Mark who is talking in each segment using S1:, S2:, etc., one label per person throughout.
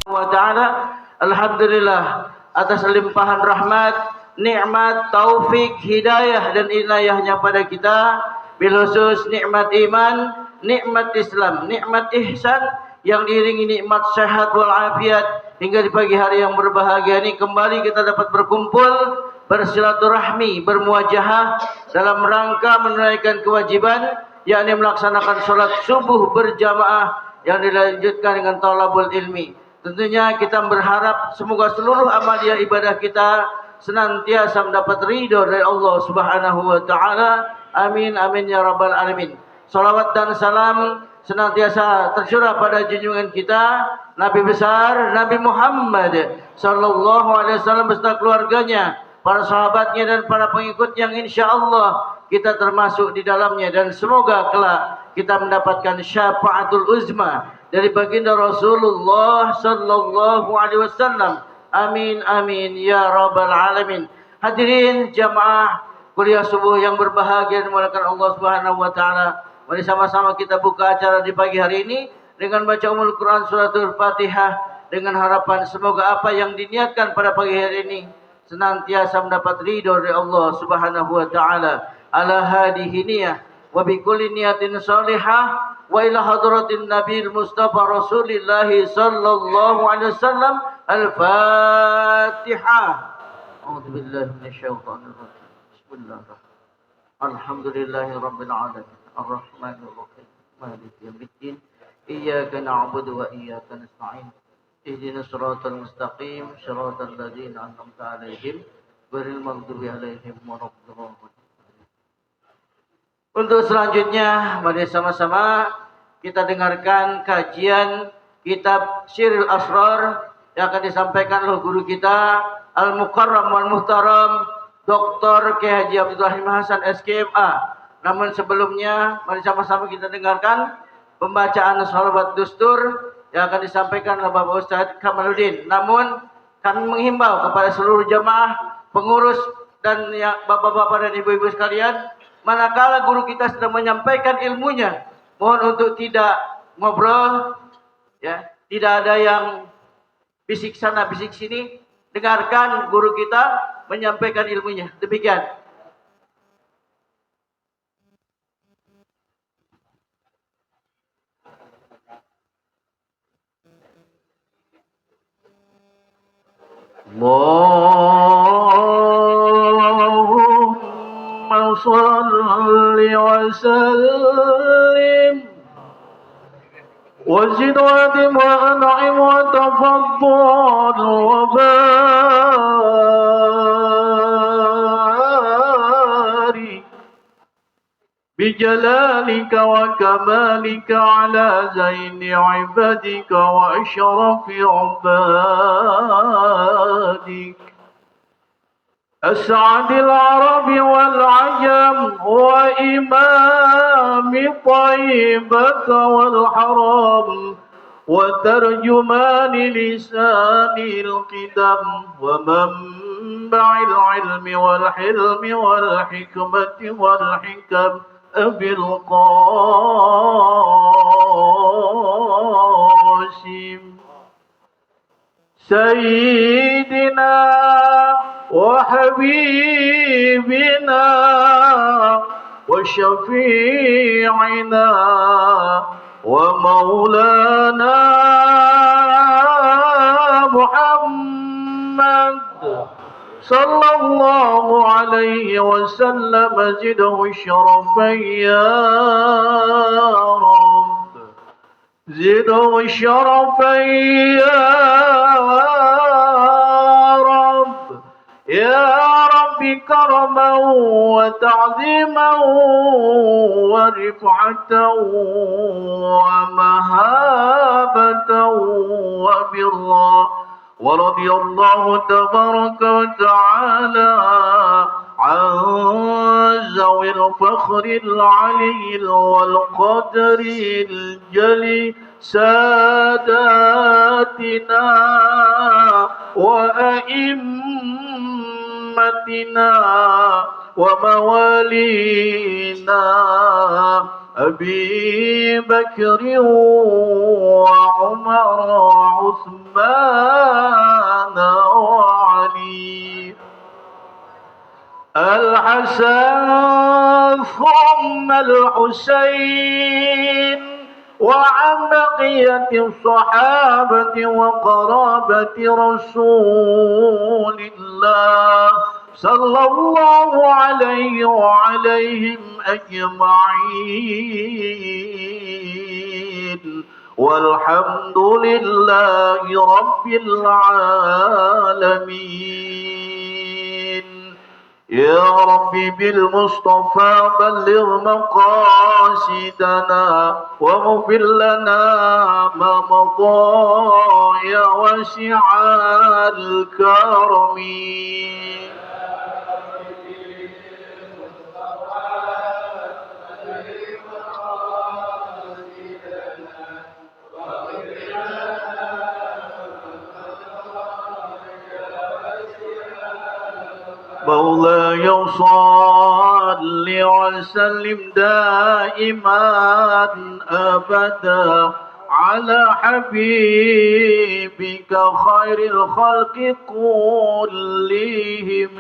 S1: wa ta'ala. Alhamdulillah atas limpahan rahmat, nikmat, taufik, hidayah dan inayahnya pada kita, bil khusus nikmat iman, nikmat Islam, nikmat ihsan yang diiringi nikmat sehat wal afiat, hingga di pagi hari yang berbahagia ini kembali kita dapat berkumpul, bersilaturahmi, bermuajahah dalam rangka menunaikan kewajiban, yakni melaksanakan sholat subuh berjamaah yang dilanjutkan dengan talabul ilmi. Tentunya kita berharap semoga seluruh amalia ibadah kita senantiasa mendapat ridho dari Allah Subhanahu wa taala. Amin amin ya rabbal alamin. Salawat dan salam senantiasa tercurah pada junjungan kita Nabi besar Nabi Muhammad sallallahu alaihi wasallam beserta keluarganya, para sahabatnya dan para pengikut yang insyaallah kita termasuk di dalamnya, dan semoga kelak kita mendapatkan syafaatul uzma dari baginda Rasulullah sallallahu alaihi wasallam. Amin amin ya rabbal alamin. Hadirin jamaah kuliah subuh yang berbahagia dimuliakan Allah Subhanahu wa taala. Mari sama-sama kita buka acara di pagi hari ini dengan baca Ummul Quran suratul Fatihah, dengan harapan semoga apa yang diniatkan pada pagi hari ini senantiasa mendapat ridho dari Allah Subhanahu wa taala. Ala hadihi niyah wa bi kulli niyatin salihah wa ila hadratin Nabil Mustafa Rasulillah sallallahu alaihi wasallam. Al-Fatihah. A'udzu billahi minasyaitonir rajim. Bismillahirrahmanirrahim. Alhamdulillahirabbil alamin. Arrahmanir rahim. Maliki yaumiddin. Iyyaka na'budu wa iyyaka nasta'in. Ihdinas siratal mustaqim, siratal ladzina an'amta 'alaihim ghairil maghdubi 'alaihim waladdallin. Untuk selanjutnya, mari sama-sama kita dengarkan kajian kitab Sirrul Asrar yang akan disampaikan oleh guru kita Al-Mukarram wal Muhtaram Dr. K. Haji Abdul Rahim Hasan SKMA. Namun sebelumnya, mari sama-sama kita dengarkan pembacaan shalawat dustur yang akan disampaikan oleh Bapak Ustadz Kamaluddin. Namun kami menghimbau kepada seluruh jamaah, pengurus dan yang bapak-bapak dan ibu-ibu sekalian, manakala guru kita sedang menyampaikan ilmunya, mohon untuk tidak ngobrol, ya, tidak ada yang bisik sana bisik sini, dengarkan guru kita menyampaikan ilmunya. Demikian. Allahumma salli wa sallim وزد وادم وأنعم وتفضل وبارك بجلالك وكمالك على زين عبادك وأشرف عبادك أسعد العرب والعجم وإمام طيبة والحرم وترجمان لسان القدم ومنبع العلم والحلم والحكمة والحكم أبي القاسم سيدنا وحبيبنا وشفيعنا ومولانا محمد صلى الله عليه وسلم زده شرفا يا رب زده شرفا يا يا رب كرما وتعظيما ورفعة ومهابة وبرا. ورضي الله تبارك وتعالى عن ذوي الفخر العلي والقدر الجلي ساداتنا وأئمتنا وموالينا أبي بكر وعمر وعثمان وعلي الحسن ثم الحسين وعن بقية الصحابة وقرابة رسول الله صلى الله عليه وعليهم أجمعين والحمد لله رب العالمين. يا ربي بالمصطفى بلغ مقاصدنا واغفر لنا ما مضى يا واسع الكرم. مولاي صل وسلم دائما أبدا على حبيبك خير الخلق كلهم.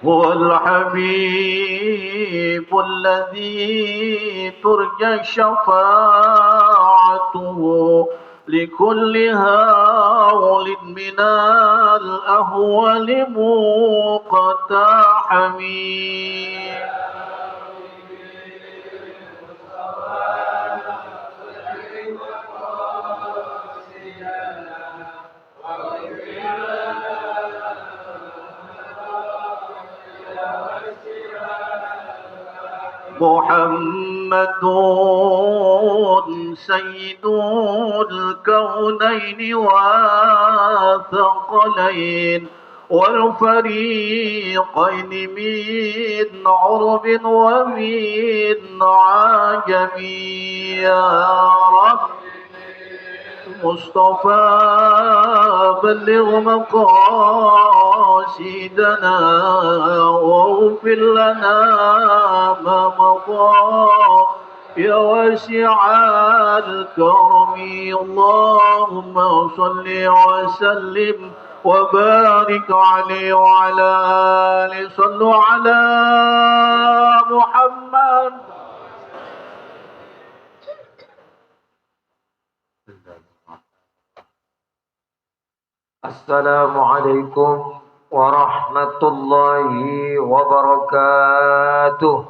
S1: هو الحبيب الذي ترجى شفاعته لكل هول من الأهوال مقتحم. محمد سيد الكونين والثقلين والفريقين من عرب ومن عجم. يا رب مصطفى بلغ مقاصدنا واغفر لنا ما مضى يا واسع الكرم. اللهم صل وسلم وبارك عليه وعلى آله. صلوا على محمد.
S2: Assalamualaikum warahmatullahi wabarakatuh.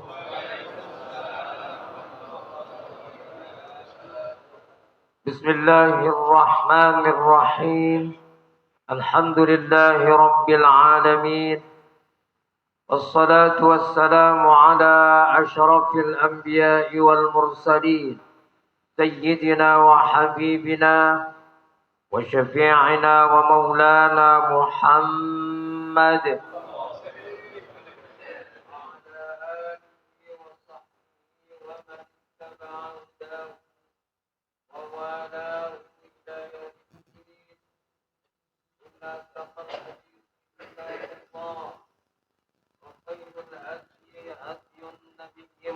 S2: Bismillahirrahmanirrahim. Alhamdulillahi rabbil alamin. Wassalatu wassalamu ala asyrafil anbiya'i wal mursalin sayyidina wa habibina وشفيعنا ومولانا محمد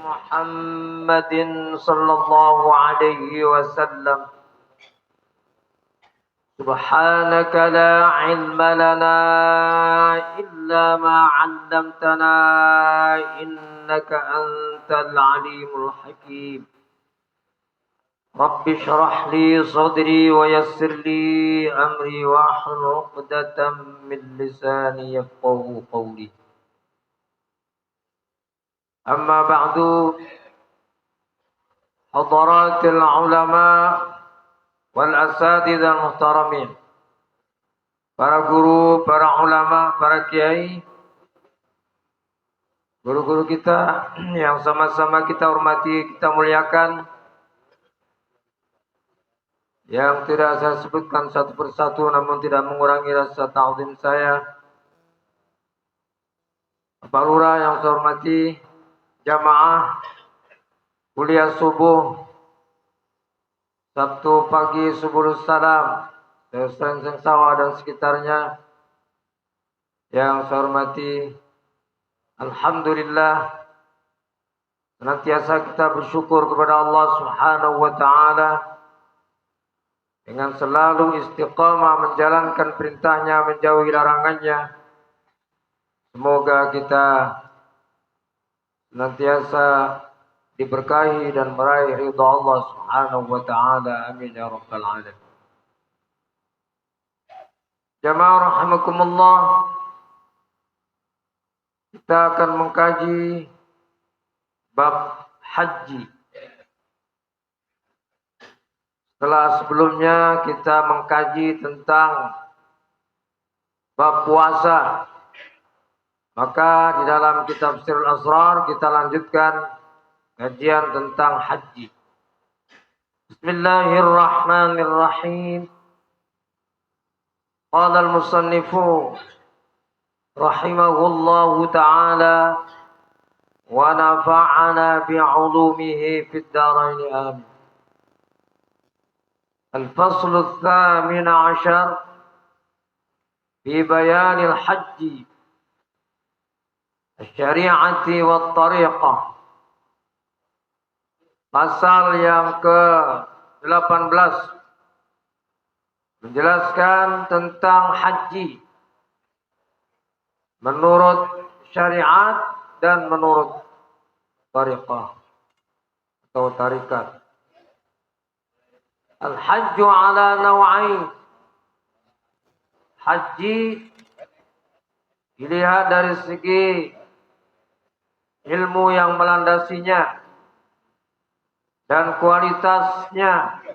S2: محمد صلى الله عليه وسلم. سبحانك لا علم لنا إلا ما علمتنا إنك أنت العليم الحكيم. رب اشرح لي صدري ويسر لي أمري واحلل عقدة من لساني يفقهوا قولي. أما بعد، حضرات العلماء wal asatidzal muhtaramin, para guru, para ulama, para kiai, guru-guru kita yang sama-sama kita hormati, kita muliakan, yang tidak saya sebutkan satu persatu namun tidak mengurangi rasa ta'zim saya. Bapak Lurah yang saya hormati, jamaah kuliah subuh Sabtu pagi Subulus Salam Serengseng Sawah dan sekitarnya yang saya hormati. Alhamdulillah, senantiasa kita bersyukur kepada Allah Subhanahu wa taala dengan selalu istiqamah menjalankan perintahnya, menjauhi larangannya. Semoga kita senantiasa diberkahi dan meraih ridha Allah Subhanahu wa taala. Amin ya rabbal alamin. Jamaah rahimakumullah, kita akan mengkaji bab haji. Setelah sebelumnya kita mengkaji tentang bab puasa, maka di dalam kitab Sirul Asrar kita lanjutkan kajian tentang haji. Bismillahirrahmanirrahim. Qala al-musannifu rahimahullahu ta'ala wa nafa'ana bi'ulumihi fid dharain amin. الفصل الثامن عشر في بيان الحج الشريعة والطريقة. Pasal yang ke-18 menjelaskan tentang haji menurut syariat dan menurut tariqah atau tarikat. Al-hajju ala naw'ain. Haji dilihat dari segi ilmu yang melandasinya dan kualitasnya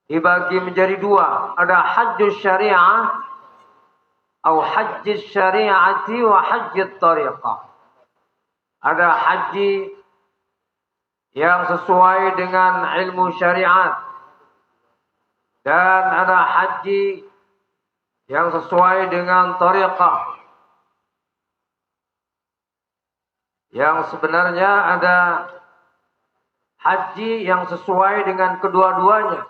S2: dibagi menjadi dua. Ada hajjus syariah atau hajjis syariati wa hajjit tariqah. Ada haji yang sesuai dengan ilmu syariat dan ada haji yang sesuai dengan tariqah. Yang sebenarnya ada haji yang sesuai dengan kedua-duanya.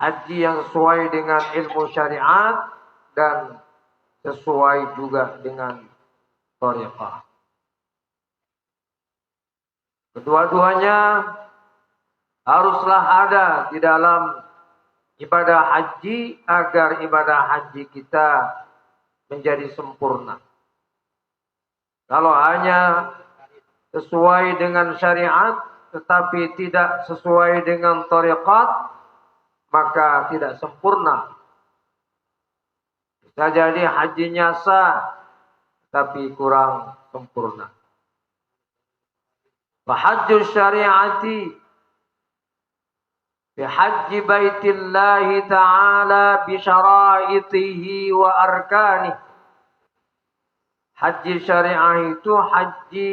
S2: Haji yang sesuai dengan ilmu syariat dan sesuai juga dengan tariqah. Kedua-duanya haruslah ada di dalam ibadah haji agar ibadah haji kita menjadi sempurna. Kalau hanya sesuai dengan syariat tetapi tidak sesuai dengan tariqat, maka tidak sempurna. Bisa jadi hajinya sah tapi kurang sempurna. Hajjus syariati بحج بيت الله تعالى بشرائطه وأركانه. Haji syariah itu haji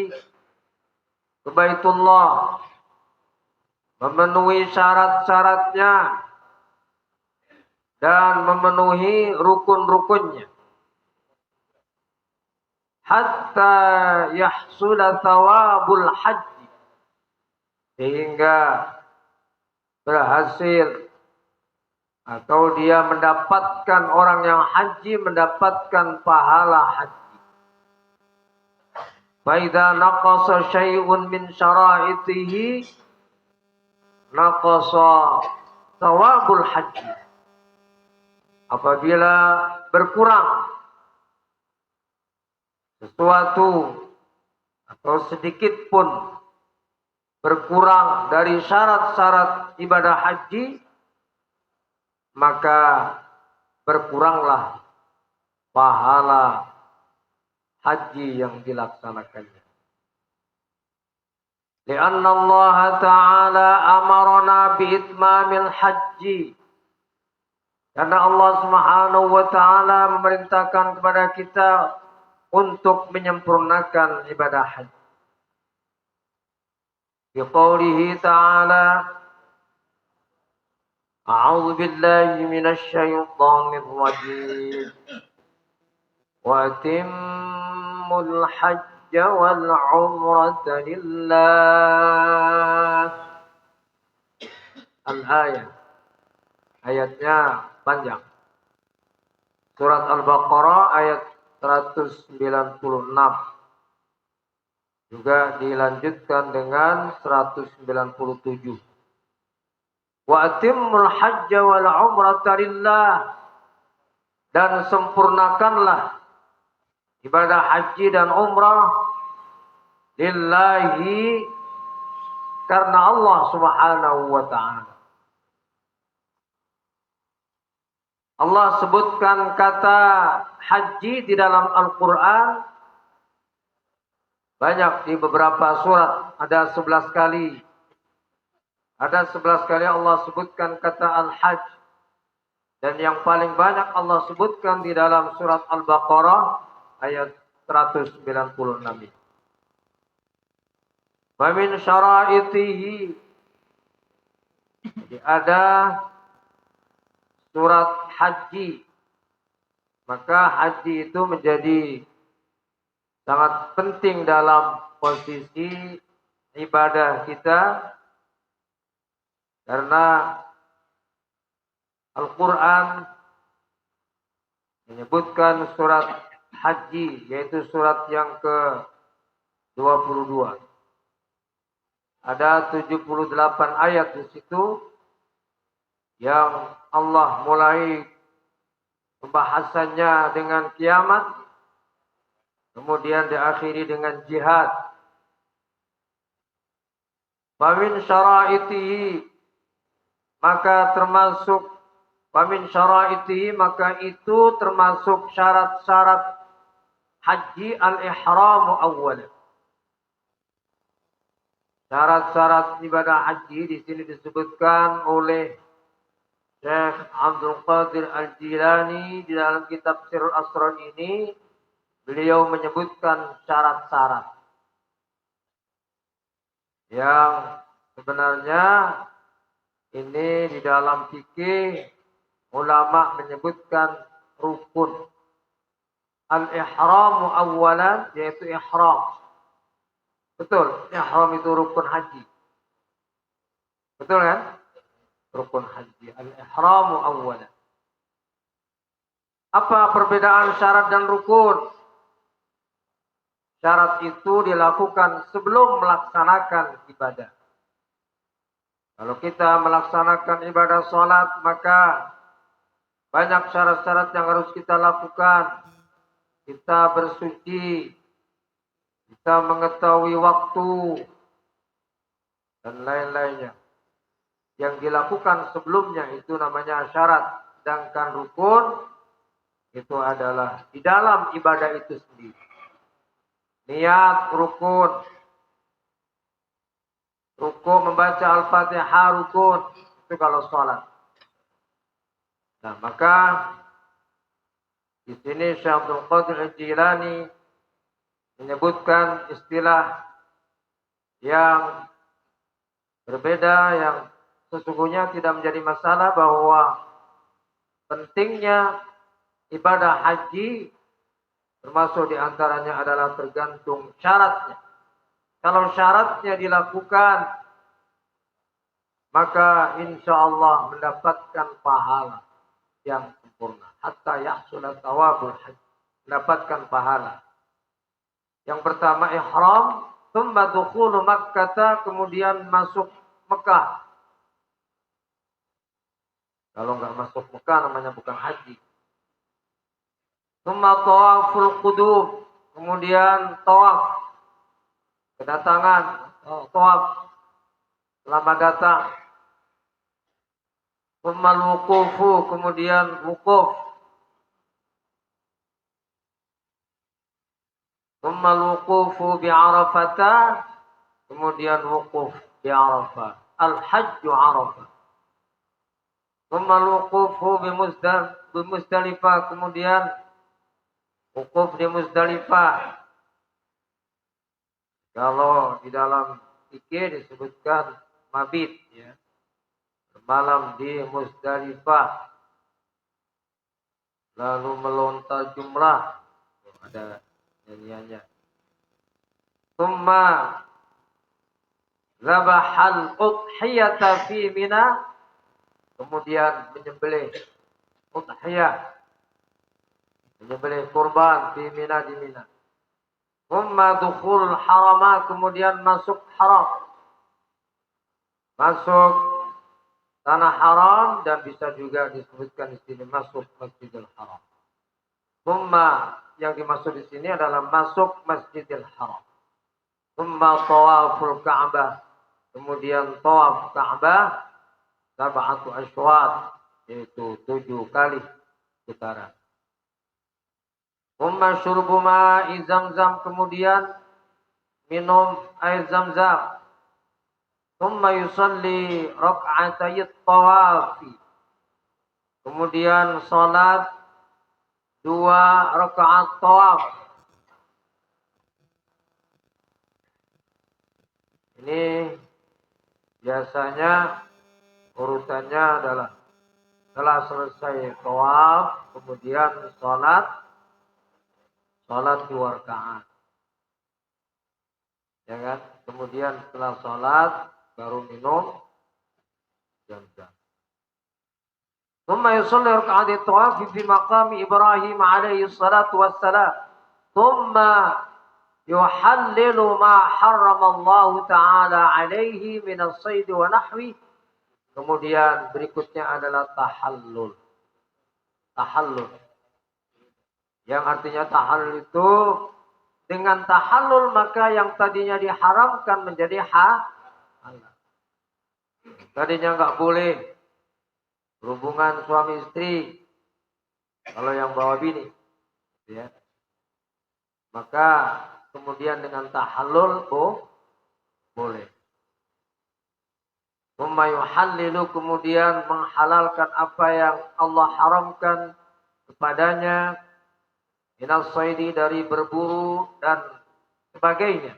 S2: ke Baitullah, memenuhi syarat-syaratnya dan memenuhi rukun-rukunnya. Hatta yahsula thawabul haji, sehingga berhasil atau dia mendapatkan, orang yang haji mendapatkan pahala haji. Fa idza naqasa syai'un min syara'itihi naqasa thawabul haji. Apabila berkurang sesuatu atau sedikit pun berkurang dari syarat-syarat ibadah haji, maka berkuranglah pahala haji yang dilaksanakannya. Lianna Allah Ta'ala amarna biitmamil haji. Karena Allah Subhanahu wa Ta'ala memerintahkan kepada kita untuk menyempurnakan ibadah haji. بقوله تعالى أعوذ بالله من الشيطان الرجيم وأتموا الحج hajja wal umrata lillah. Al-ayat. Ayatnya panjang. Surat Al-Baqarah ayat 196. Juga dilanjutkan dengan 197. Wa atimmul hajja wal umrata lillah. Dan sempurnakanlah ibadah haji dan umrah lillahi karena Allah Subhanahu wa taala. Allah sebutkan kata haji di dalam Al-Qur'an banyak di beberapa surat, ada 11 kali. Ada 11 kali Allah sebutkan kata al-hajj. Dan yang paling banyak Allah sebutkan di dalam surat Al-Baqarah ayat 196. Wa min syara'itihi. Jadi ada surat haji. Maka haji itu menjadi sangat penting dalam posisi ibadah kita. Karena Al-Quran menyebutkan surat haji, yaitu surat yang ke-22. Ada 78 ayat di situ yang Allah mulai pembahasannya dengan kiamat, kemudian diakhiri dengan jihad. Famin syara'itihi, maka termasuk Wamin syara'itihi, maka itu termasuk syarat-syarat haji al-ihramu awwalan. Syarat-syarat ibadah haji di sini disebutkan oleh Syekh Abdul Qadir Al-Jilani di dalam kitab Sirrul Asrar ini. Beliau menyebutkan syarat-syarat yang sebenarnya ini di dalam fikih ulama menyebutkan rukun. Al-ihramu awalan, yaitu ihram. Betul, ihram itu rukun haji. Betul kan? Rukun haji. Al-ihramu awalan. Apa perbedaan syarat dan rukun? Syarat itu dilakukan sebelum melaksanakan ibadah. Kalau kita melaksanakan ibadah sholat, maka banyak syarat-syarat yang harus kita lakukan. Kita bersuci, kita mengetahui waktu, dan lain-lainnya. Yang dilakukan sebelumnya itu namanya syarat. Sedangkan rukun itu adalah di dalam ibadah itu sendiri. Niat rukun. Rukun membaca Al-Fatihah rukun. Itu kalau sholat. Nah, maka di sini Syekh Abdul Qadir Al-Jilani menyebutkan istilah yang berbeda, yang sesungguhnya tidak menjadi masalah, bahwa pentingnya ibadah haji termasuk diantaranya adalah tergantung syaratnya. Kalau syaratnya dilakukan, maka insya Allah mendapatkan pahala yang sempurna. Hatta yahsula thawabul hajj. Mendapatkan pahala. Yang pertama ihram, thumma dukhulu Makkah, kemudian masuk Mekah. Kalau enggak masuk Mekah namanya bukan haji. Thumma tawaful qudum, kemudian tawaf kedatangan, tawaf selamat datang. Thumma wuqufu, kemudian wukuf. Thumma wuqufu bi Arafah, kemudian wukuf di Arafah. Al-hajju Arafah. Thumma wuqufu bi Muzdalifah, kemudian wukuf di Muzdalifah. Kalau di dalam fikih disebutkan mabit, ya. Malam di Muzdalifah, lalu melontar jumrah, ada nyanyiannya. Thumma zabahal udhiyata fi Mina, kemudian menyembelih udhiyah, menyembelih kurban di Mina. Thumma dukhul harama, kemudian masuk haram, masuk tanah haram, dan bisa juga disebutkan di sini masuk Masjidil Haram. Thumma, yang dimaksud di sini adalah masuk Masjidil Haram. Thumma tawaful Ka'bah, kemudian tawaf Ka'bah sab'atu asywat, yaitu 7 kali putaran. Thumma syurbu ma'i Zamzam, kemudian minum air Zamzam. Thumma yusalli rak'atayit tawafi, kemudian salat 2 rakaat tawaf. Ini biasanya urutannya adalah setelah selesai tawaf, kemudian salat 2 rakaat. Ya kan? Kemudian setelah salat baru minum Zamzam. Thumma yusalli rak'atayit tawaf fi maqami Ibrahim alaihi salatu wassalam. Thumma yuhallilu ma harrama Allah Ta'ala alaihi min as-sayd wa nahwi. Kemudian berikutnya adalah tahallul. Tahallul. Yang artinya tahallul itu, dengan tahallul maka yang tadinya diharamkan menjadi halal. Tadinya enggak boleh berhubungan suami istri kalau yang bawa bini, ya. Maka kemudian dengan tahallul boleh. Thumma yuhallilu, kemudian menghalalkan apa yang Allah haramkan kepadanya, minas saidi, dari berburu dan sebagainya.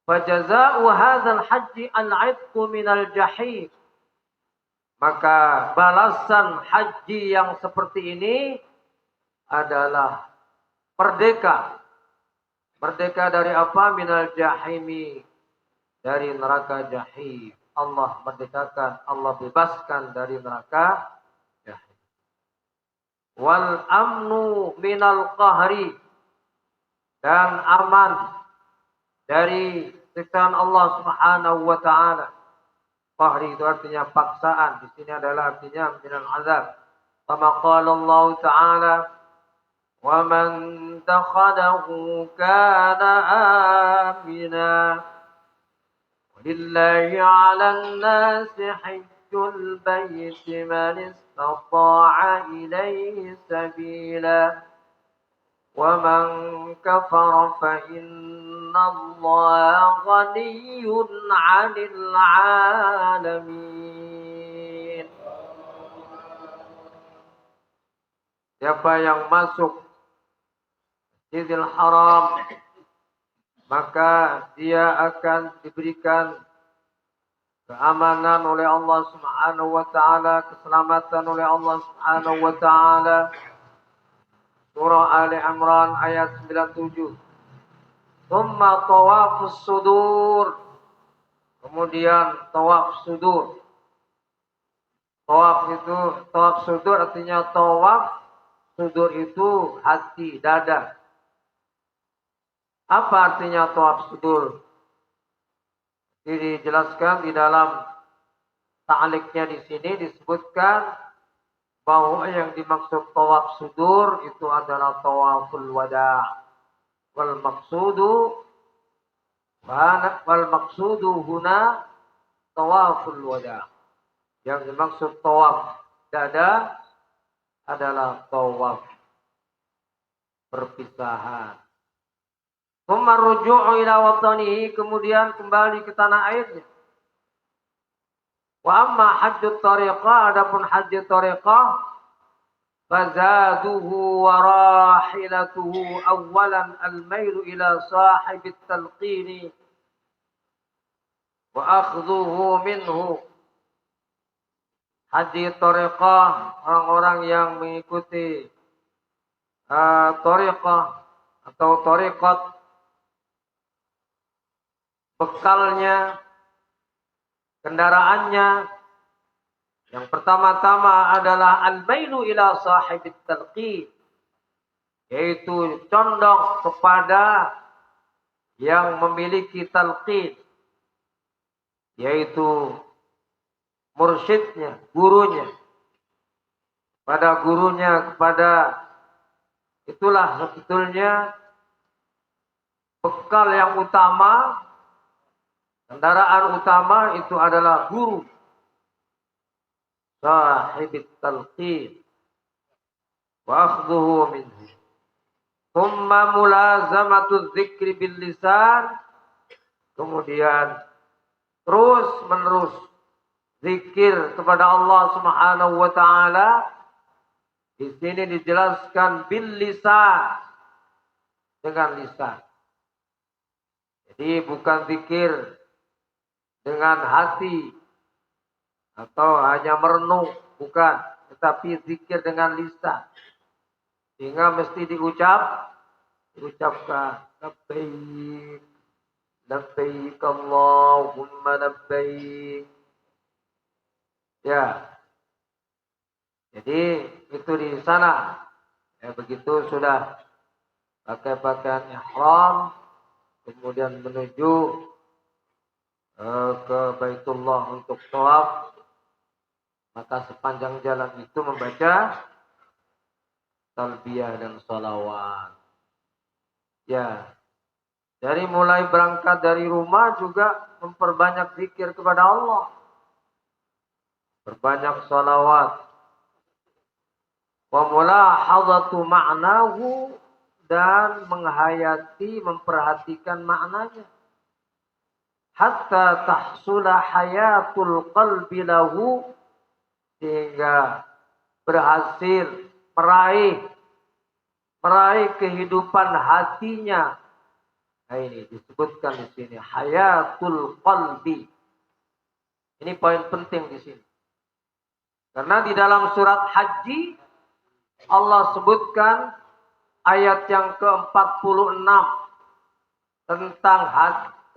S2: Fajaza'u hadzal haji al-'itqu minal jahim. Maka balasan haji yang seperti ini adalah merdeka. Merdeka dari apa? Minal jahimi, dari neraka jahim. Allah merdekakan, Allah bebaskan dari neraka jahim. Wal amnu minal qahri, dan aman dari siksaan Allah Subhanahu wa taala. Qahri itu artinya paksaan, di sini adalah artinya minal azab. Kama qala Allah Ta'ala, wa man dakhalahu kana amina. Walillahi 'alan nasi hajjul baiti man istata'a ilaihi sabila. Wa man kafara fa innallaha ghaniyyun 'anil 'alamin. Siapa yang masuk Masjidil Haram, maka dia akan diberikan keamanan oleh Allah Subhanahu wa taala, keselamatan oleh Allah Subhanahu wa taala. Surah Ali Imran ayat 97. Tsumma tawafus sudur, kemudian tawaf sudur. Tawaf sudur artinya tawaf sudur itu hati, dada. Apa artinya tawaf sudur? Ini dijelaskan di dalam ta'liqnya di sini, disebutkan bahwa yang dimaksud tawaf sudur itu adalah tawaful wada'. Wal maqsudu huna tawaful wada'. Yang dimaksud tawaf dada adalah tawaf perpisahan. Tsumma ruju'u ila watanihi, kemudian kembali ke tanah airnya. Wa amma hajjut tariqah, adapun haji tariqah, fazaduhu wa rahilatuhu awalan al-mailu ila sahibit talqini wa akhdhuhu minhu. Haji tariqah, orang-orang yang mengikuti tariqah atau tariqat, bekalnya, kendaraannya. Yang pertama-tama adalah al-mailu ila sahibit talqin, yaitu condong kepada yang memiliki talqin, yaitu mursyidnya, gurunya. Pada gurunya, kepada itulah sebetulnya bekal yang utama, kendaraan utama itu adalah guru. Sahibit talqin wa akhdhuhu minhu. Thumma mulazamatu dzikri bil lisan. Kemudian terus menerus zikir kepada Allah Subhanahu wa taala. Di sini dijelaskan bil lisan, dengan lisan. Jadi bukan zikir dengan hati atau hanya merenung, bukan, tetapi zikir dengan lisan. Sehingga mesti diucapkan labbaik, labbaik Allahumma labbaik. Ya. Jadi itu di sana. Ya, begitu sudah pakai pakaian ihram, kemudian menuju ke Baitullah untuk tawaf, maka sepanjang jalan itu membaca talbiyah dan sholawat. Ya, dari mulai berangkat dari rumah juga memperbanyak zikir kepada Allah, berbanyak sholawat. Wa mulahadhatu ma'nahu, dan menghayati, memperhatikan maknanya. Hatta tahsula hayatul qalbi lahu, sehingga berhasil meraih kehidupan hatinya. Nah, ini disebutkan di sini hayatul qalbi. Ini poin penting di sini. Karena di dalam surat Haji Allah sebutkan ayat yang ke-46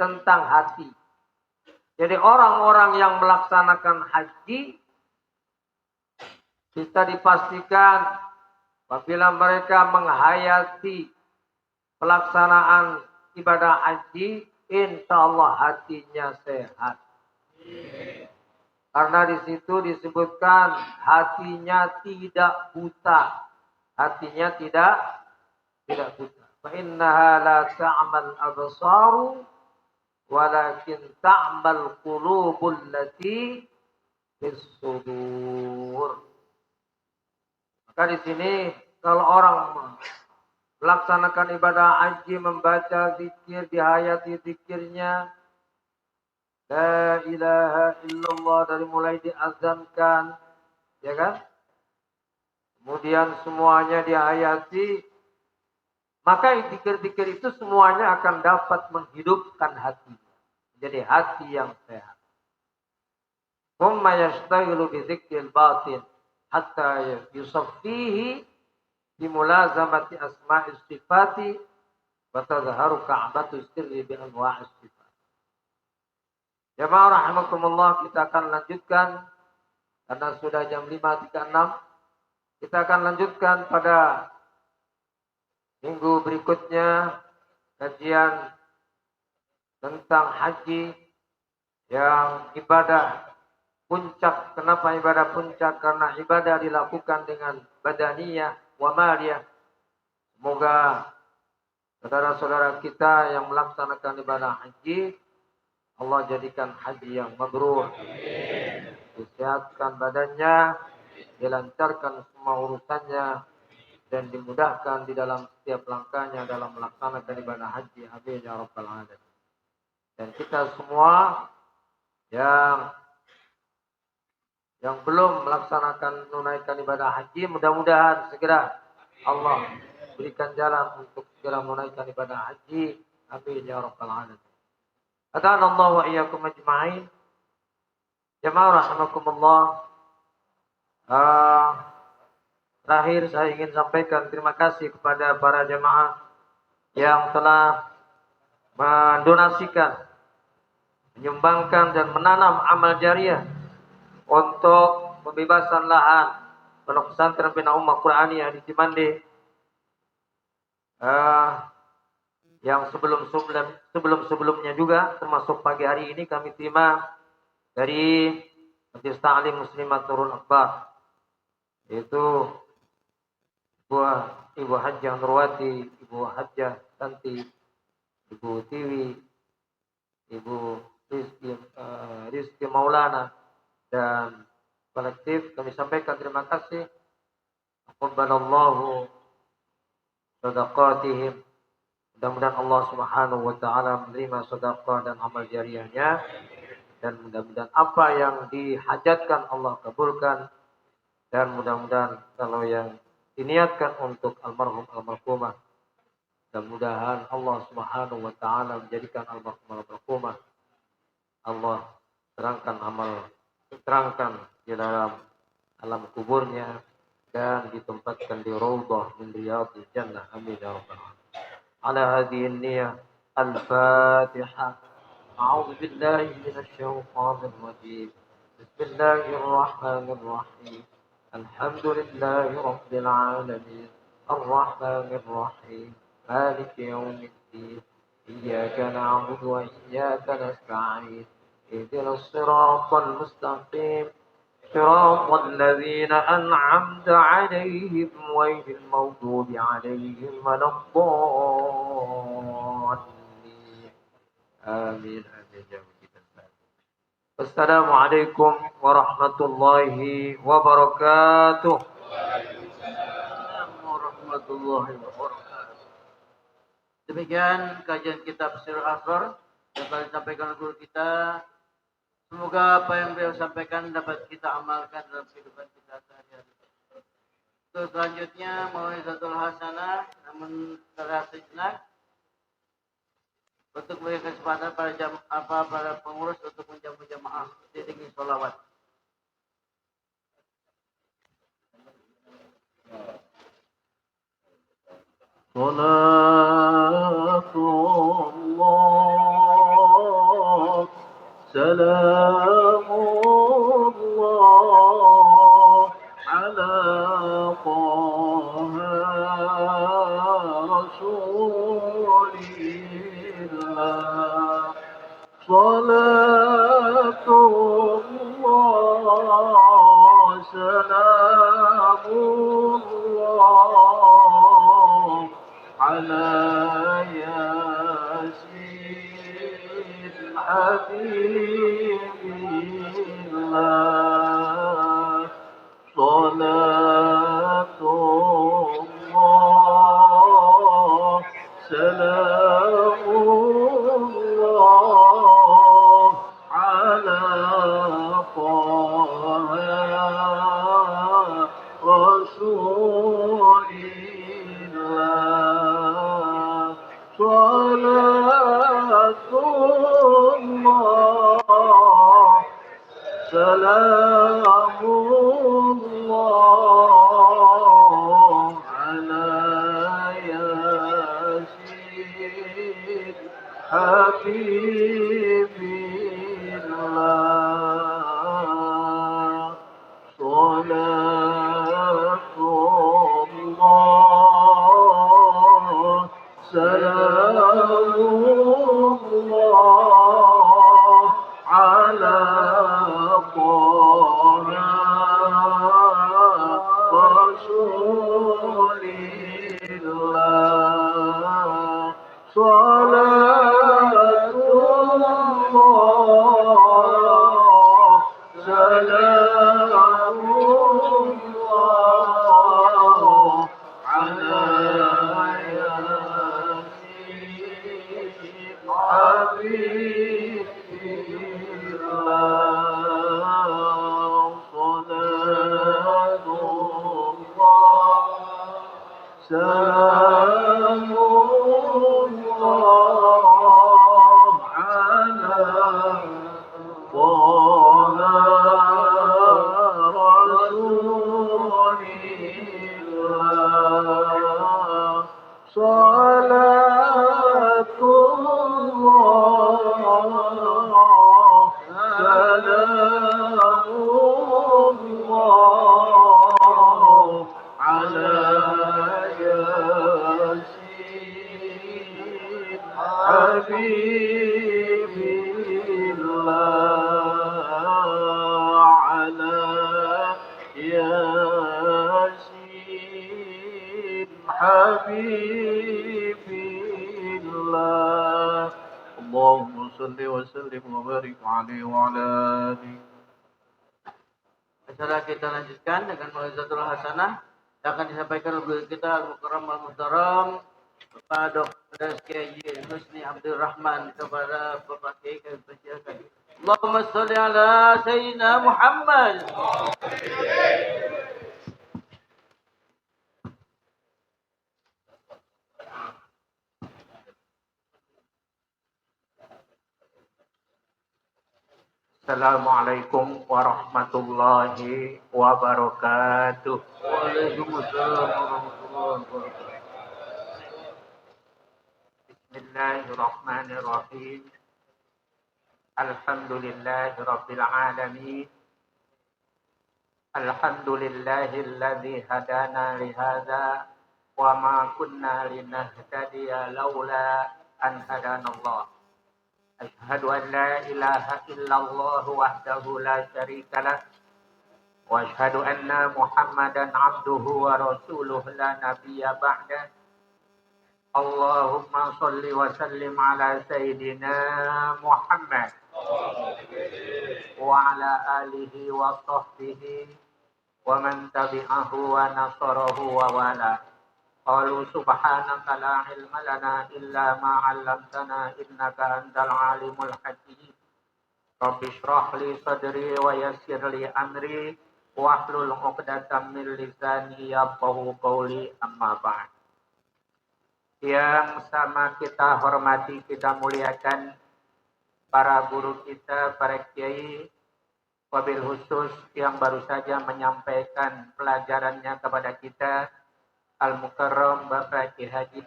S2: tentang hati. Jadi orang-orang yang melaksanakan haji bisa dipastikan apabila mereka menghayati pelaksanaan ibadah haji, insya Allah hatinya sehat. Karena di situ disebutkan hatinya tidak buta. Hatinya tidak buta. Fa innaha la ta'mal absaru walakin ta'mal qulubul lati fis sudur. Maka di sini kalau orang melaksanakan ibadah haji, membaca zikir, dihayati zikirnya, la ilaha illallah dari mulai diazankan, ya kan? Kemudian semuanya dihayati, maka zikir-zikir itu semuanya akan dapat menghidupkan hati. Jadi hati yang sehat. Thumma yashtaghilu bi dzikril batin hatta yusaffihi bi mulazamati asma'is sifati wa tadhharu ka'batu sirri bi anwa'is sifat. Jamaah rahimakumullah, kita akan lanjutkan karena sudah jam 5.36. Kita akan lanjutkan pada minggu berikutnya kajian tentang haji yang ibadah puncak. Kenapa ibadah puncak? Karena ibadah dilakukan dengan badaniyah wa maliyah. Semoga saudara-saudara kita yang melaksanakan ibadah haji, Allah jadikan haji yang mabrur. Disehatkan badannya, dilancarkan semua urusannya, dan dimudahkan di dalam setiap langkahnya dalam melaksanakan ibadah haji. Amin ya rabbal alamin. Dan kita semua yang belum melaksanakan menunaikan ibadah haji, mudah-mudahan segera Allah berikan jalan untuk segera menunaikan ibadah haji. Amin ya rabbal alamin. Adanallahu wa iyyakum ajma'in. Jamaah rahimakumullah. Terakhir saya ingin sampaikan terima kasih kepada para jemaah yang telah mendonasikan menyumbangkan dan menanam amal jariah untuk pembebasan lahan Pondok Pesantren Bina Ummah Qur'aniyah di Cimande. Yang sebelumnya juga, termasuk pagi hari ini kami terima dari Majelis Ta'lim Muslimat Nurul Akbar, yaitu Ibu Hajjah Nurwati, Ibu Hajjah Tanti, Ibu Tiwi, Ibu Rizki Maulana, dan kolektif kami sampaikan terima kasih. Aqabbalallahu sadaqatihim. Mudah-mudahan Allah Subhanahu wa taala menerima sedekah dan amal jariahnya, dan mudah-mudahan apa yang dihajatkan Allah kabulkan, dan mudah-mudahan kalau yang diniatkan untuk almarhum almarhumah, mudah-mudahan Allah Subhanahu wa taala menjadikan almarhum almarhumah Allah terangkan di dalam alam kuburnya dan ditempatkan di raudhah min riyadhil jannah. Amin ya rabbal alamin. على هذه النية الفاتحة. أعوذ بالله من الشيطان الرجيم. بسم الله الرحمن الرحيم. الحمد لله رب العالمين الرحمن الرحيم مالك يوم الدين إياك نعبد وإياك نستعين اهدنا الصراط المستقيم صراط الذين أنعمت عليهم غير المغضوب عليهم ولا الضالين. آمين آمين يا رب. السلام عليكم ورحمة الله وبركاته.
S1: Warahmatullahi wabarakatuh. Demikian kajian kitab Sirul Asrar yang telah disampaikan oleh guru kita. Semoga apa yang beliau sampaikan dapat kita amalkan dalam kehidupan kita sehari-hari. Untuk selanjutnya mau'izatul hasanah, namun secara sejenak untuk memberikan kesempatan para pengurus untuk menjamu jamaah diiringi sholawat. Salatullah salamullah ala taha rasulillah. Salatullah salamullah ala yasin habibillah. Salatullah salamullah ala taha rasulillah. Salatullah salamullah ala yasin habibillah. Salatullah salamullah ala taha سلام الله على ياسين حبيب الله على ياسين حبيب الله اللهم صل وسلم وبارك عليه وعلى آله. Acara kita lanjutkan dengan mau'izatul hasanah yang akan disampaikan oleh guru kita Al-Mukarram Al-Muhtaram Bapak Dr. Kiai Husni Abdul Rahman kepada Bapak Kiai kami persilakan. Allahumma sholli ala sayyidina Muhammad.
S2: Assalamualaikum warahmatullahi wabarakatuh.
S1: Waalaikumsalam warahmatullahi wabarakatuh.
S2: Bismillahirrahmanirrahim. Alhamdulillahi rabbil alamin. Alhamdulillahilladzi hadana li hadza wa ma kunna linahtadiya laula an hadanallah. Asyhadu an la ilaha illallah wahdahu la syarika lah wa asyhadu anna Muhammadan abduhu wa rasuluhu la nabiyya ba'da. Allahumma shalli wa sallim ala sayyidina Muhammad wa ala alihi wa sahbihi wa man tabi'ahu wa nasarahu wa wala. Qalu subhanaka la ilma lana illa ma 'allamtana innaka antal alimul hakim. Rabbi shrah li sadri wa yassir li amri wahlul 'uqdatam min lisani yafqahu qawli amma ba'd. Yang sama kita hormati, kita muliakan para guru kita, para kiai, wabil khusus yang baru saja menyampaikan pelajarannya kepada kita, Al-Mukarram Bapak Ki Haji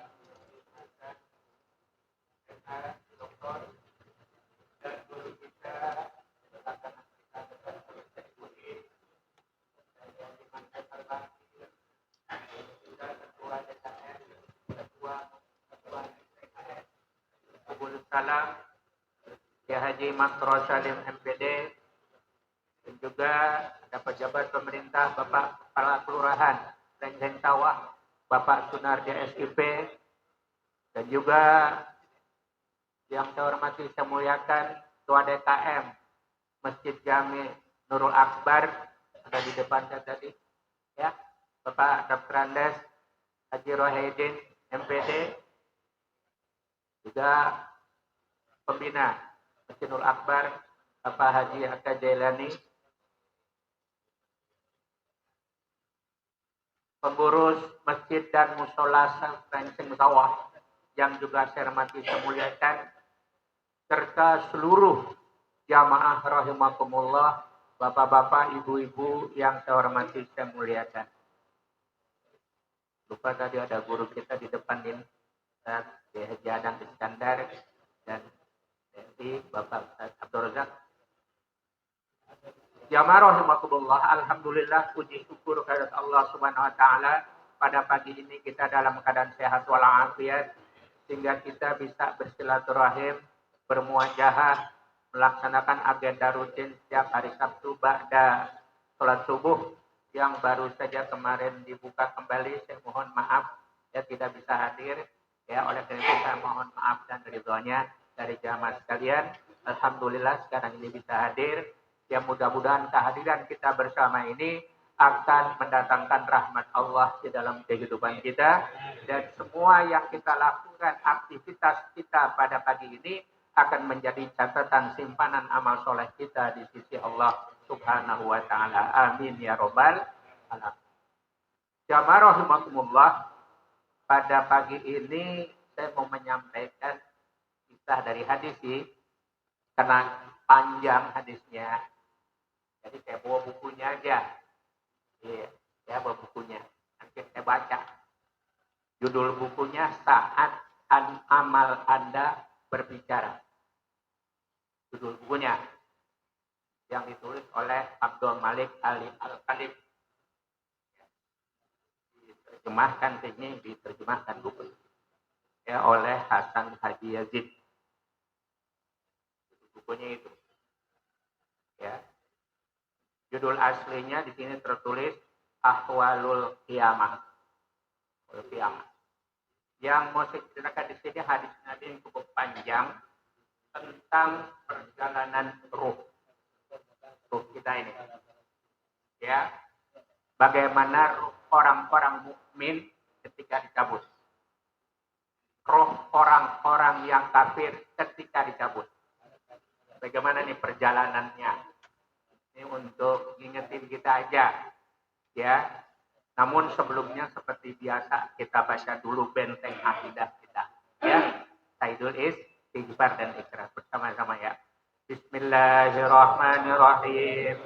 S2: dan guru kita Abul Salam Ki Haji Masro Salim MPD, dan juga ada pejabat pemerintah, Bapak Kepala Kelurahan Lengkeng Sawah, Bapak Sunardi SIP, dan juga yang saya hormati, saya muliakan Ketua DKM Masjid Jami Nurul Akbar, ada di depan saya tadi, ya, Bapak Dr. Andes Haji Rohidin MPD, juga pembina Masjid Nurul Akbar Bapak Haji Akka Jailani, pengurus masjid dan musola Lengkeng Sawah yang juga saya hormati, saya muliakan, serta seluruh jamaah rahimakumullah, bapak-bapak, ibu-ibu yang saya hormati, saya muliakan. Lupa tadi ada guru kita di depan ini, Haji Adang Iskandar dan Bapak Abdul Razak. Jamaah rahimakumullah, alhamdulillah, puji syukur kepada Allah Subhanahu wa taala, pada pagi ini kita dalam keadaan sehat walafiat sehingga kita bisa bersilaturahim, bermuajahah, melaksanakan agenda rutin setiap hari Sabtu ba'da salat subuh yang baru saja kemarin dibuka kembali. Saya mohon maaf ya tidak bisa hadir, ya, oleh karena itu saya mohon maaf dan ridhonya dari jamaah sekalian. Alhamdulillah sekarang ini bisa hadir. Ya, mudah-mudahan kehadiran kita bersama ini akan mendatangkan rahmat Allah di dalam kehidupan kita, dan semua yang kita lakukan, aktivitas kita pada pagi ini akan menjadi catatan simpanan amal soleh kita di sisi Allah Subhanahu wa taala. Amin ya robbal alamin. Jamaah rahimakumullah, pada pagi ini saya mau menyampaikan kisah dari hadis sih, karena panjang hadisnya. Jadi saya bawa bukunya aja. Iya, saya bawa bukunya. Nanti saya baca. Judul bukunya Saat Amal Anda Berbicara. Judul bukunya.
S3: Abdul Malik Ali Al-Khalif. Diterjemahkan buku ya oleh Hasan Haji Yazid. Bukunya itu. Ya. Judul aslinya di sini tertulis Ahwalul Qiyamah. Yang mau saya ceritakan di sini hadis Nabi yang cukup panjang tentang perjalanan ruh kita ini. Ya. Bagaimana ruh orang-orang mukmin ketika dicabut. Roh orang-orang yang kafir ketika dicabut. Bagaimana nih perjalanannya? Ini untuk ngingetin kita aja. Ya. Namun sebelumnya seperti biasa kita baca dulu benteng akidah kita. Ya. Saidul istighfar dan ikhlas bersama-sama ya. Bismillahirrahmanirrahim.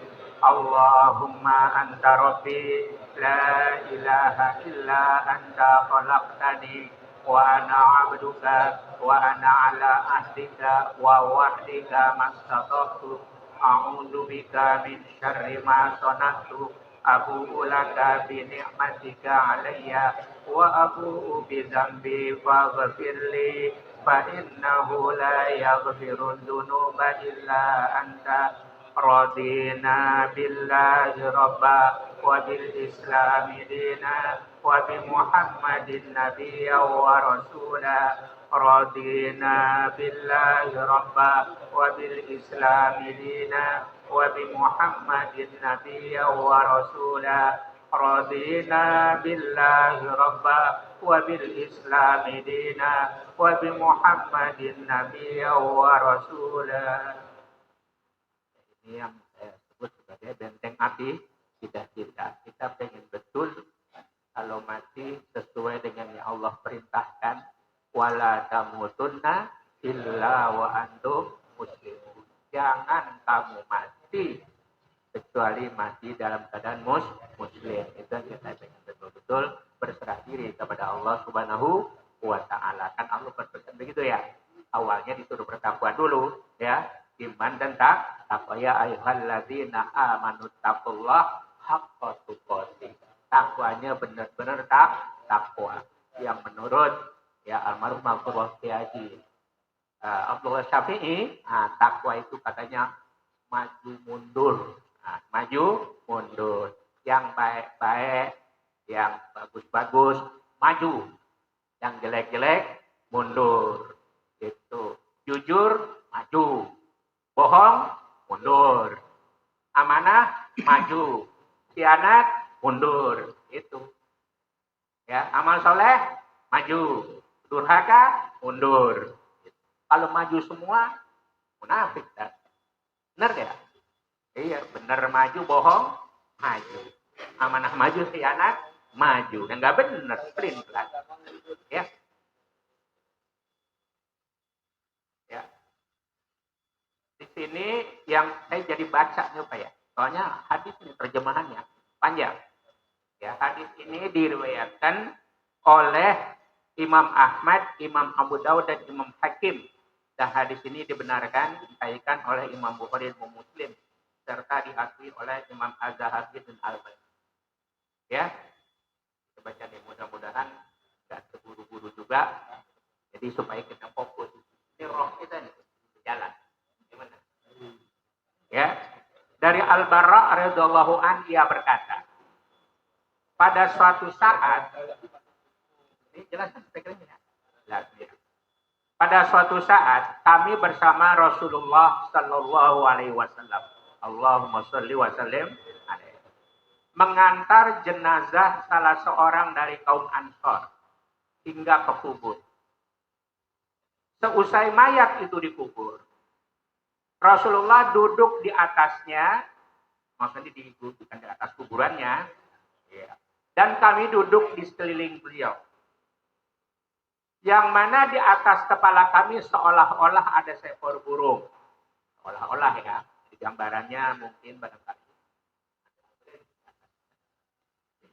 S3: Allahumma anta rabbi la ilaha illa anta khalaqtani wa ana 'abduka wa ana 'ala ahdika wa wa'dika mastata'tu a'udzu bika min syarri ma sana'tu abu'u laka bi ni'matika 'alayya wa abu'u bi dzambi faghfirli fa innahu la yaghfiru dzunuba illa anta radina billahi rabba wa bil islami dina wa bi muhammadin nabiyya wa rasula radina billahi rabba wa bil islami dina wa bi muhammadin nabiyya wa rasula radina billahi rabba wa bil islami dina wa bi muhammadin nabiyya wa rasula. Ini yang saya sebut sebagai benteng api kita. Kita pengen betul kalau mati sesuai dengan yang Allah perintahkan. Wala tamutunna illa wa antum muslimun. Jangan kamu mati kecuali mati dalam keadaan muslim. Itu yang kita pengen betul-betul berserah diri kepada Allah Subhanahu wa Ta'ala. Kan Allah berpesan begitu ya. Awalnya disuruh bertakwa dulu ya. Iman dan takwa ya ayyuhalladzina amanu taqullah haqqa tuqatih. Takwanya benar-benar takwa. Yang menurut ya almarhum Abdullah Haji Abdullah Syafi'i, takwa itu katanya maju mundur. Maju mundur. Yang baik-baik, yang bagus-bagus maju. Yang jelek-jelek mundur. Itu. Jujur maju. Bohong, mundur. Amanah, maju. Khianat, mundur. Itu. Ya, amal soleh, maju. Durhaka, mundur. Kalau maju semua, munafik. Benar ya? Iya, benar maju, bohong, maju. Amanah maju, khianat, maju. Dan nggak benar, pelin-pelan. Ya. Di sini yang saya jadi baca nih Pak ya. Soalnya hadis ini terjemahannya panjang. Ya, hadis ini diriwayatkan oleh Imam Ahmad, Imam Abu Dawud dan Imam Hakim. Dan hadis ini dibenarkan disahihkan oleh Imam Bukhari dan Muslim serta diakui oleh Imam Az-Zahabi dan Al-Albani. Ya. Kita baca nih mudah-mudahan enggak terburu-buru juga. Jadi supaya kita fokus. Ini roh kita nih jalan. Gimana? Ya. Dari Al-Bara radhiyallahu anhu ia berkata, pada suatu saat ini jelaskan speakernya. Ya. Pada suatu saat kami bersama Rasulullah sallallahu alaihi wasallam. Allahumma shalli wa sallim alaihi. Mengantar jenazah salah seorang dari kaum Ansor hingga ke kubur. Seusai mayat itu dikubur, Rasulullah duduk di atasnya, maksudnya bukan di atas kuburannya, ya. Dan kami duduk di sekeliling beliau. Yang mana di atas kepala kami seolah-olah ada seekor burung. Seolah-olah ya, di gambarannya mungkin barangkali.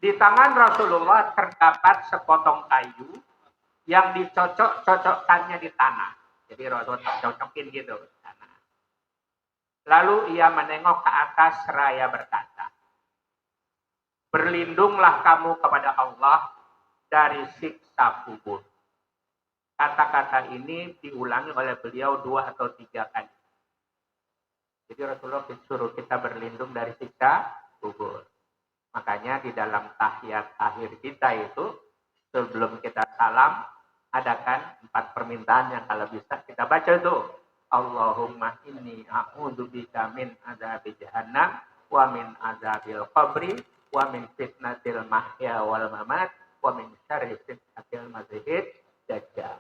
S3: Di tangan Rasulullah terdapat sepotong kayu yang dicocok-cocokkannya di tanah. Jadi Rasulullah cocokin gitu tanah. Lalu ia menengok ke atas seraya berkata, berlindunglah kamu kepada Allah dari siksa kubur. Kata-kata ini diulangi oleh beliau 2 atau 3 kali. Jadi Rasulullah disuruh kita berlindung dari siksa kubur. Makanya di dalam tahiyat akhir kita itu, sebelum kita salam, adakan 4 permintaan yang kalau bisa kita baca itu. Allahumma inni a'udzubika min adzabi jahannam wa min adzabil qabri wa min fitnatil mahya wal mamat wa min syarri fitnatil masiihid dajjal.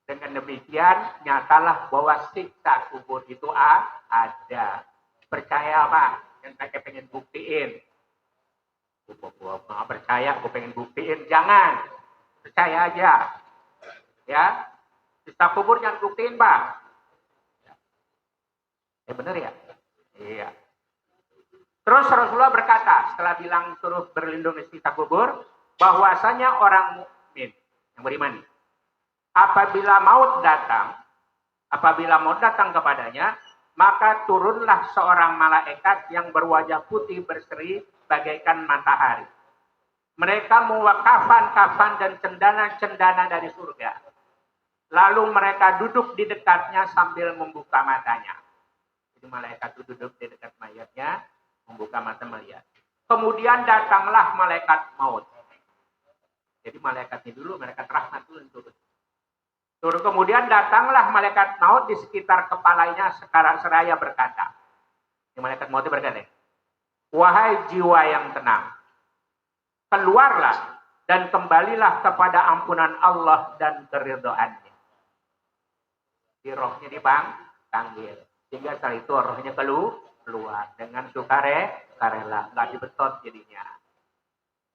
S3: Dengan demikian nyatalah bahwa siksa kubur itu ada. Percaya Pak? Yang saya pengen buktiin. Gua nggak percaya, gue pengen buktiin. Jangan. Percaya aja. Ya. Siksa kubur jangan buktiin, Pak. Bener ya? Iya. Terus Rasulullah berkata, setelah bilang suruh berlindung di siksa kubur, bahwasanya orang mukmin yang beriman, apabila maut datang kepadanya, maka turunlah seorang malaikat yang berwajah putih berseri bagaikan matahari. Mereka membawa kafan-kafan dan cendana-cendana dari surga. Lalu mereka duduk di dekatnya sambil membuka matanya. Jadi malaikat itu duduk di dekat mayatnya, membuka mata melihat. Kemudian datanglah malaikat maut. Jadi malaikatnya dulu, malaikat rahmat dulu turun. Kemudian datanglah malaikat maut di sekitar kepalanya seraya berkata. Ini malaikat maut berkata, wahai jiwa yang tenang, keluarlah dan kembalilah kepada ampunan Allah dan keridhaannya. Di rohnya dipanggil. Sehingga setelah itu rohnya keluar dengan sukarela, nggak dibetot jadinya.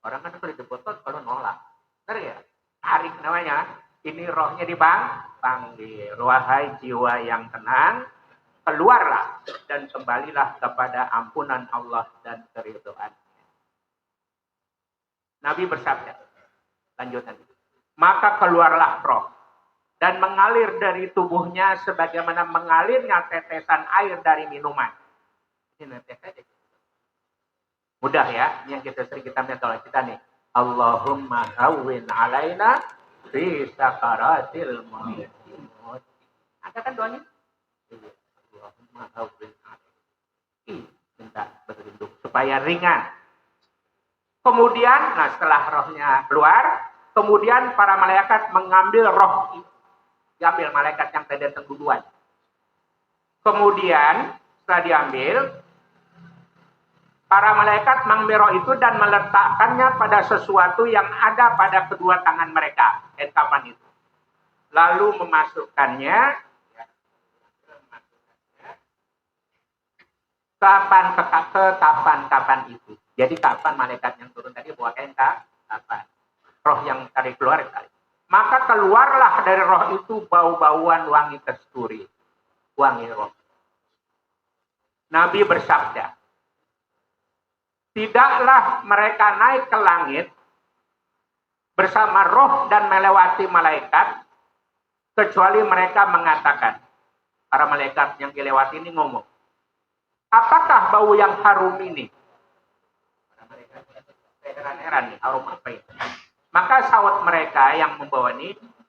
S3: Orang kan kalau dibetot kalau nolak, benar ya? Tarik namanya. Ini rohnya dipanggil. Wahai jiwa yang tenang, keluarlah dan kembalilah kepada ampunan Allah dan keridhaannya. Nabi bersabda, lanjutan. Maka keluarlah roh dan mengalir dari tubuhnya sebagaimana mengalirnya tetesan air dari minuman. Ini netes aja. Mudah ya, ini yang kita minta oleh kita nih. Allahumma hawwin alaina fi sakaratil maut. Ada kan doanya? Allahumma hawwin alaina. Minta berlindung supaya ringan. Kemudian, setelah rohnya keluar, kemudian para malaikat mengambil roh itu. Diambil malaikat yang tadi datang duluan. Kemudian setelah diambil, para malaikat mengambil roh itu dan meletakkannya pada sesuatu yang ada pada kedua tangan mereka. Kapan itu? Lalu memasukkannya ke kapan itu. Jadi kapan malaikat yang turun tadi bawa kapan? Roh yang tadi keluar tadi. Maka keluarlah dari roh itu bau-bauan wangi kasturi. Wangi roh. Nabi bersabda, tidaklah mereka naik ke langit bersama roh dan melewati malaikat, kecuali mereka mengatakan, para malaikat yang dilewati ini ngomong, apakah bau yang harum ini? Para malaikat heran-heran nih, harum apa ini? Maka sahut mereka yang membawa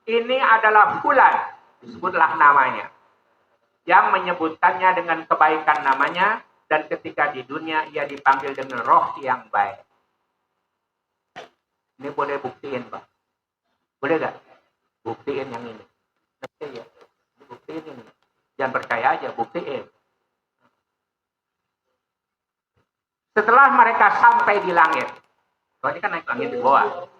S3: ini adalah fulan, disebutlah namanya, yang menyebutkannya dengan kebaikan namanya, dan ketika di dunia ia dipanggil dengan roh yang baik. Ini boleh buktiin, Pak? Boleh gak? Buktiin yang ini. Ya, buktiin ini. Jangan percaya aja, buktiin. Setelah mereka sampai di langit, soalnya kan naik langit di bawah.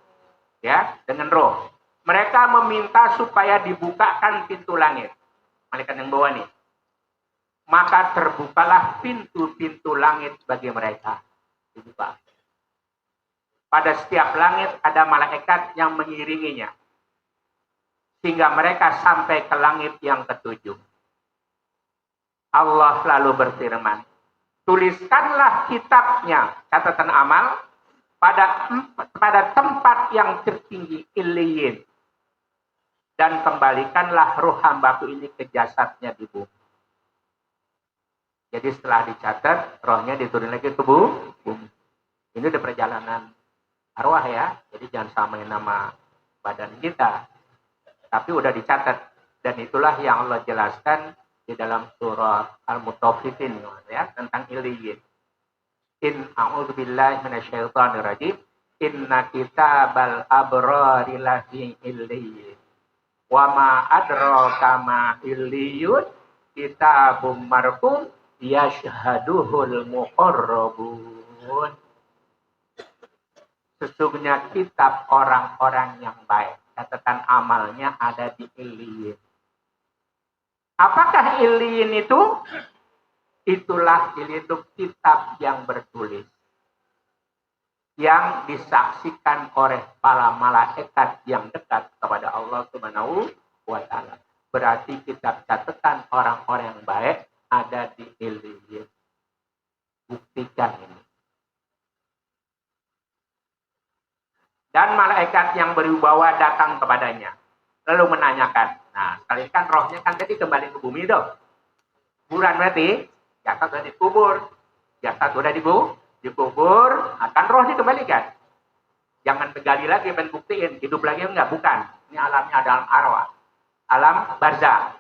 S3: Ya, dengan roh. Mereka meminta supaya dibukakan pintu langit. Malaikat yang bawa nih. Maka terbukalah pintu-pintu langit bagi mereka. Dibuka. Pada setiap langit ada malaikat yang mengiringinya. Sehingga mereka sampai ke langit yang ketujuh. Allah lalu berfirman, tuliskanlah kitabnya, catatan amal, pada tempat yang tertinggi Iliyin, dan kembalikanlah ruh hambaku ini ke jasadnya di bumi. Jadi setelah dicatat, rohnya diturun lagi ke bumi. Ini udah perjalanan arwah ya. Jadi jangan samain nama badan kita. Tapi udah dicatat. Dan itulah yang Allah jelaskan di dalam surah Al-Mutaffifin ya, tentang Illiyin. In a'udzubillahi minasyaitonirrajim. Inna kitabal abrari lafi illiyin. Wa ma adraka ma illiyun. Kitabum marqum yashhaduhul muqarrabun. Sesungguhnya kitab orang-orang yang baik. Catatan amalnya ada di Illiyin. Apakah Illiyin itu? Itulah Illiyin itu kitab yang bertulis. Yang disaksikan oleh para malaikat yang dekat kepada Allah Subhanahu wa Ta'ala. Berarti kitab catatan orang-orang yang baik ada di Illiyin. Buktikan ini. Dan malaikat yang berwibawa datang kepadanya. Lalu menanyakan. Nah, sekali kan rohnya kan tadi kembali ke bumi dong. Kuburan berarti jasad sudah dikubur. Jasad sudah dikubur. Akan roh dikembalikan. Jangan tegali lagi, pengen buktiin. Hidup lagi enggak? Bukan. Ini alamnya dalam arwah. Alam barzah.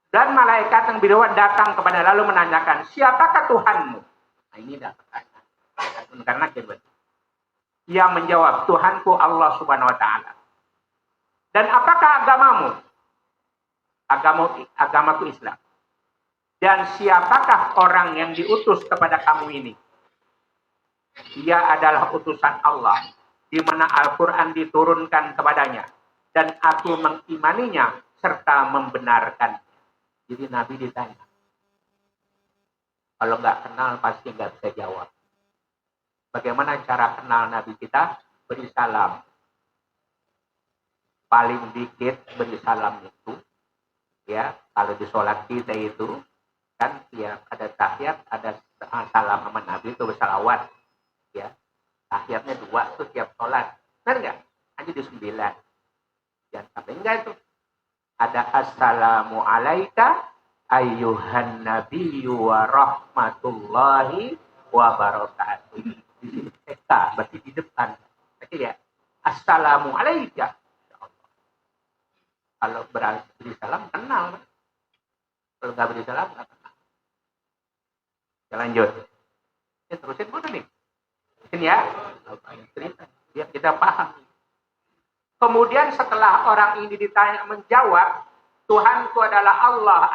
S3: Dan malaikat yang berwibawa datang kepada lalu menanyakan, siapakah Tuhanmu? Nah, ini dah pertanyaan. Karena kita ia menjawab, Tuhanku Allah Subhanahu wa Ta'ala. Dan apakah agamamu? Agamaku Islam. Dan siapakah orang yang diutus kepada kamu ini? Ia adalah utusan Allah, di mana Al-Quran diturunkan kepadanya. Dan aku mengimaninya, serta membenarkan. Jadi Nabi ditanya. Kalau nggak kenal, pasti nggak bisa jawab. Bagaimana cara kenal Nabi kita? Beri salam. Paling dikit beri salam itu, ya kalau di sholat kita itu, kan ya ada tahiyat, ada salam sama Nabi itu bersalawat, ya tahiyatnya 2 tuh tiap sholat, benar nggak? Hanya di 9, jangan sampai enggak itu. Ada assalamu alaika ayyuhan nabiyyu wa rahmatullahi wa barakatuh. Di sini TK, berarti di depan. Berarti ya, assalamu alaika. Kalau beri salam, kenal. Kalau nggak beri salam, nggak kenal. Ya lanjut. Ya, terusin dulu nih. Ini ya, cerita. Biar kita paham. Kemudian setelah orang ini ditanya menjawab, Tuhanku adalah Allah,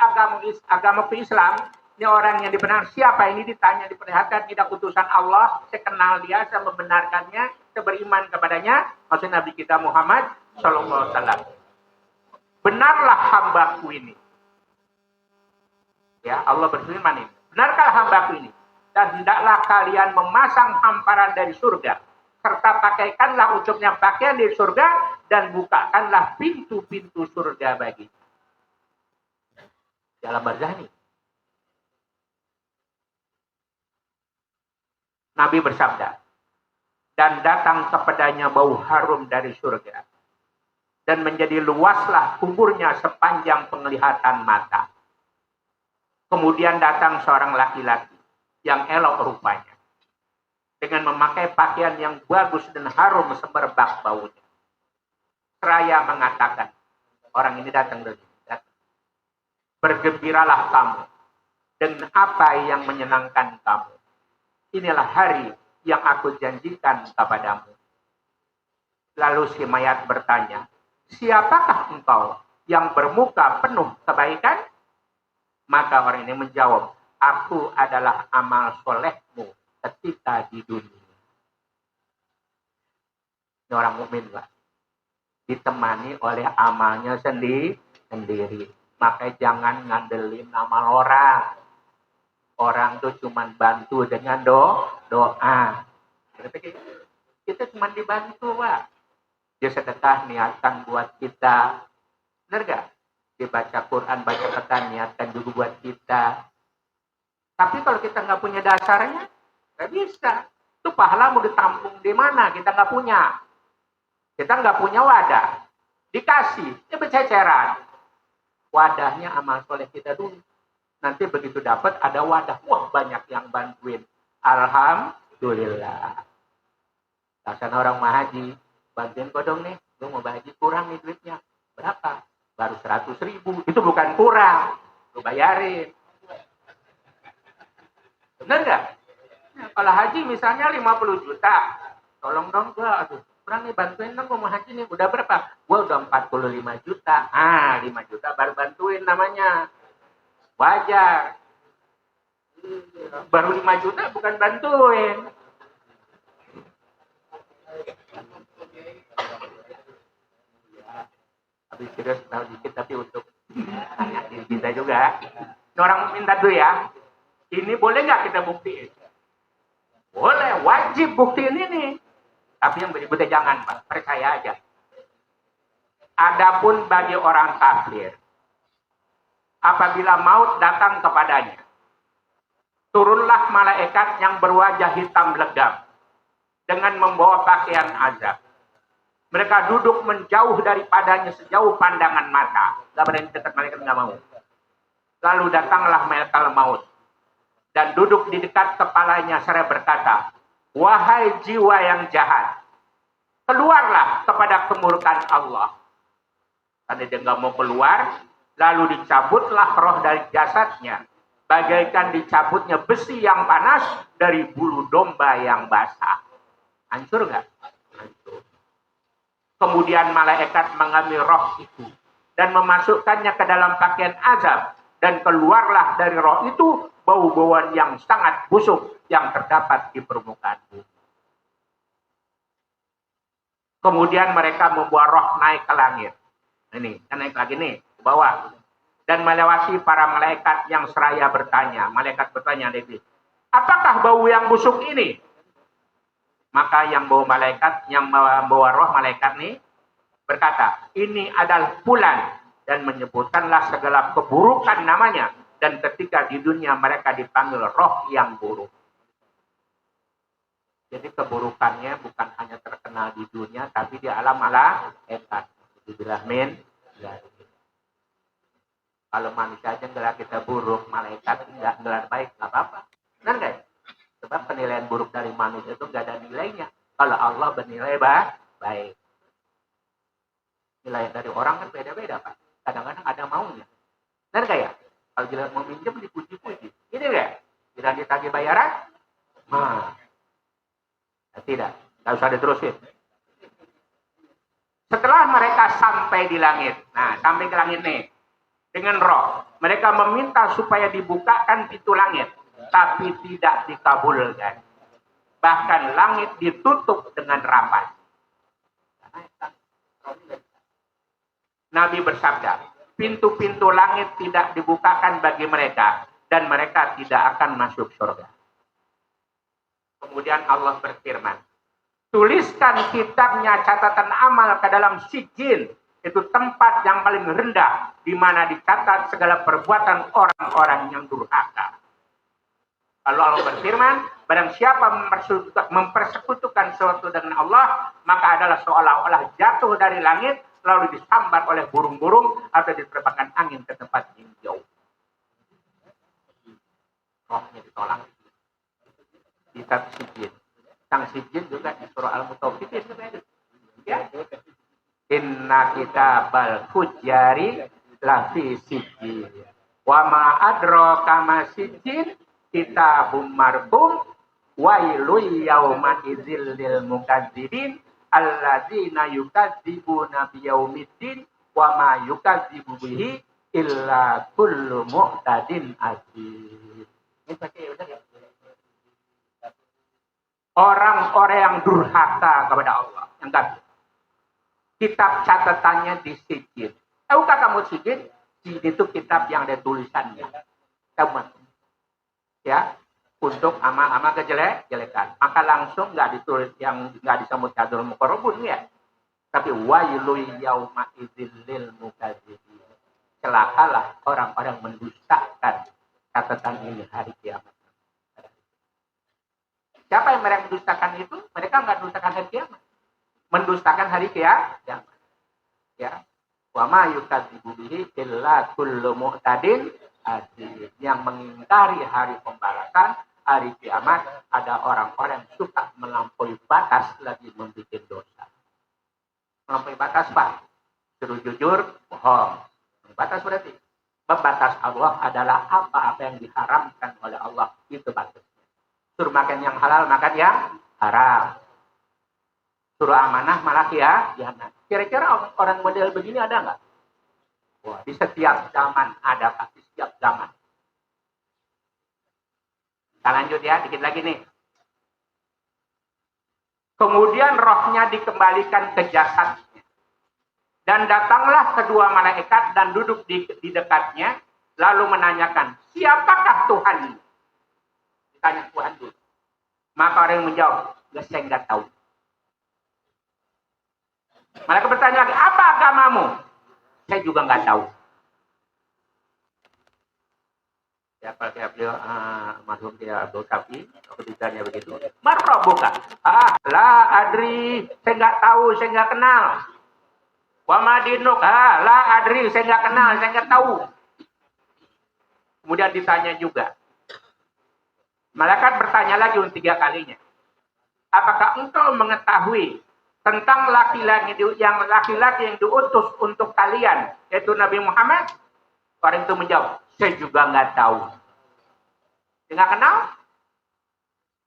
S3: agamaku Islam. Ini orang yang dibenarkan. Siapa ini ditanya, diperlihatkan tidak utusan Allah. Saya kenal dia, saya membenarkannya, saya beriman kepadanya. Maksudnya Nabi kita Muhammad Sallallahu Alaihi Wasallam. Benarlah hambaku ini. Ya, Allah berfirman ini. Benarkah hambaku ini? Dan hendaklah kalian memasang hamparan dari surga. Serta pakaikanlah untuknya pakaian dari surga. Dan bukakanlah pintu-pintu surga bagi. Dalam barzah ini. Nabi bersabda, dan datang kepadanya bau harum dari surga. Dan menjadi luaslah kuburnya sepanjang penglihatan mata. Kemudian datang seorang laki-laki yang elok rupanya. Dengan memakai pakaian yang bagus dan harum semerbak baunya. Seraya mengatakan, orang ini datang dari bergembiralah kamu dengan apa yang menyenangkan kamu. Inilah hari yang aku janjikan kepadamu. Lalu si mayat bertanya, siapakah engkau yang bermuka penuh kebaikan? Maka orang ini menjawab, aku adalah amal solehmu ketika di dunia. Ini orang mukmin, Pak. Ditemani oleh amalnya sendiri. Maka jangan ngandelin amal orang. Orang tuh cuma bantu dengan doa. Kita cuma dibantu, Pak. Dia sedekah niatkan buat kita. Benar gak? Dibaca Quran, baca petan, niatkan juga buat kita. Tapi kalau kita nggak punya dasarnya, nggak bisa. Itu pahala mau ditampung di mana? Kita nggak punya. Kita nggak punya wadah. Dikasih, ya berceceran. Wadahnya amal soleh kita dulu. Nanti begitu dapat ada wadah, wah banyak yang bantuin. Alhamdulillah. Laksana orang mau haji, bantuin gue dong nih, gue mau haji kurang nih duitnya. Berapa? Baru 100.000. Itu bukan kurang, gue bayarin. Bener nggak? Nah, kalau haji misalnya 50 juta, tolong dong gue, aduh kurang nih bantuin dong gue mau haji nih. Udah berapa? Gue udah 45 juta. 5 juta baru bantuin namanya. Wajar. Baru 5 juta bukan bantuin. Habis serius tahu dikit tapi untuk diri kita juga. Ini orang minta duit ya. Ini boleh nggak kita buktiin? Boleh, wajib buktiin ini. Tapi yang berikutnya jangan, Pak. Percaya aja. Adapun bagi orang kafir, apabila maut datang kepadanya, turunlah malaikat yang berwajah hitam legam dengan membawa pakaian azab. Mereka duduk menjauh daripadanya sejauh pandangan mata. Gak berani dekat, malaikat gak mau. Lalu datanglah malaikat maut dan duduk di dekat kepalanya seraya berkata, wahai jiwa yang jahat, keluarlah kepada kemurkaan Allah. Karena dia gak mau keluar, lalu dicabutlah roh dari jasadnya, bagaikan dicabutnya besi yang panas dari bulu domba yang basah. Hancur gak? Hancur. Kemudian malaikat mengambil roh itu dan memasukkannya ke dalam pakaian azab, dan keluarlah dari roh itu bau-bauan yang sangat busuk yang terdapat di permukaan bumi. Kemudian mereka membawa roh naik ke langit. Ini, kan naik lagi nih, ke bawah. Dan melewati para malaikat yang seraya bertanya. Malaikat bertanya, apakah bau yang busuk ini? Maka yang bawa malaikat, yang membawa roh malaikat nih berkata, ini adalah fulan, dan menyebutkanlah segala keburukan namanya. Dan ketika di dunia mereka dipanggil roh yang buruk. Jadi keburukannya bukan hanya terkenal di dunia, tapi di alam malaikat. Dibilang min. Kalau manusia aja ngelar kita buruk, malaikat enggak ngelar baik, nggak apa-apa. Benar nggak? Sebab penilaian buruk dari manusia itu nggak ada nilainya. Kalau Allah bernilai baik. Nilai dari orang kan beda-beda, Pak. Kadang-kadang ada maunya. Benar nggak ya? Kalau jelas mau minjem dipuji-puji. Ini nggak? Tidak ditagih bayaran? Tidak. Nggak usah diterusin. Setelah mereka sampai di langit. Nah, sampai ke langit nih. Dengan roh. Mereka meminta supaya dibukakan pintu langit. Tapi tidak dikabulkan. Bahkan langit ditutup dengan rapat. Nabi bersabda, pintu-pintu langit tidak dibukakan bagi mereka. Dan mereka tidak akan masuk surga. Kemudian Allah berfirman, tuliskan kitabnya catatan amal ke dalam sijin. Itu tempat yang paling rendah, di mana dicatat segala perbuatan orang-orang yang durhaka. Kalau Allah berfirman, barang siapa mempersekutukan sesuatu dengan Allah, maka adalah seolah-olah jatuh dari langit, lalu disambar oleh burung-burung, atau diterbangkan angin ke tempat yang jauh. Rohnya ditolak. Kitab sijin. Sang sijin juga di surah Al-Mutaffifin. Ya. Inna kitabal fujjari lafi sijin. Wa ma adraka ma sijin kitabum marqum wailul yauma idzil lil mukadzibin alladzina yukadzibuna biyaumiddin wa ma yukadzibu bihi illa kullu mu'tadin azim. Ini pakai udah ya? Orang-orang yang durhaka kepada Allah, yang kafir. Kitab catatannya di sijin. Tahukah kamu sijin? Sijin itu kitab yang ada tulisannya. Kamu, ya, untuk amal-amal kejelekan. Maka langsung nggak ditulis yang nggak disebut kadul mukarrabun ya. Tapi wailul yauma idzil lil mukadzibin. Celakalah orang-orang mendustakan catatan ini hari kiamat. Siapa yang mereka mendustakan itu? Mereka nggak mendustakan hari kiamat. Mendustakan hari kiamat. Ya. Wa ma yukadzibu bihi illa kullu mu'tadin adil. Yang mengingkari hari pembalasan, hari kiamat, ada orang-orang yang suka melampaui batas lagi membuat dosa. Melampaui batas, Pak. Suruh jujur, bohong. Batas berarti. Batas Allah adalah apa-apa yang diharamkan oleh Allah. Itu batasnya. Suruh makan yang halal, makan yang haram. Suruh amanah, malah ya. Kira-kira orang model begini ada nggak? Wah, di setiap zaman ada, pasti setiap zaman. Kita lanjut ya, dikit lagi nih. Kemudian rohnya dikembalikan ke jasadnya. Dan datanglah kedua malaikat dan duduk di dekatnya, lalu menanyakan, siapakah Tuhan ini? Ditanya Tuhan dulu. Maka orang yang menjawab, saya nggak tahu. Malaikat bertanya lagi, apa agamamu? Saya juga nggak tahu. Ya, kalau kayak beliau, masuk dia Abdul Kafi, aku ditanya begitu. Marrobuka? La adri, saya nggak tahu, saya nggak kenal. Wa madinuk? La adri, saya nggak kenal, saya nggak tahu. Kemudian ditanya juga. Malaikat bertanya lagi untuk 3 kalinya. Apakah engkau mengetahui tentang laki-laki yang diutus untuk kalian, yaitu Nabi Muhammad? Orang itu menjawab, saya juga nggak tahu. Dia nggak kenal,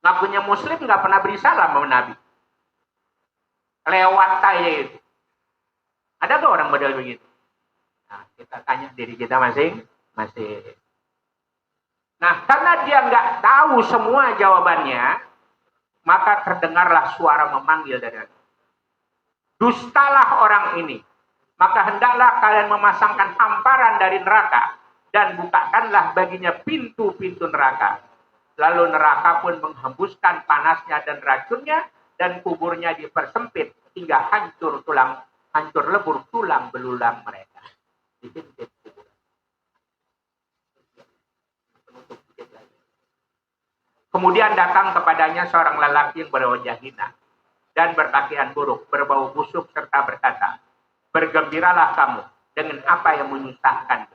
S3: ngakunya Muslim, nggak pernah berisalah sama Nabi. Lewat saya itu. Ada nggak orang model begitu? Nah, kita tanya diri kita masing-masing. Nah, karena dia nggak tahu semua jawabannya, maka terdengarlah suara memanggil dari hati. Dustalah orang ini, maka hendaklah kalian memasangkan hamparan dari neraka dan bukakanlah baginya pintu-pintu neraka. Lalu neraka pun menghembuskan panasnya dan racunnya dan kuburnya dipersempit hingga hancur lebur tulang belulang mereka. Dihimpit kuburan. Kemudian datang kepadanya seorang lelaki yang berwajah hina dan berpakaian buruk, berbau busuk, serta berkata, bergembiralah kamu dengan apa yang menyusahkan.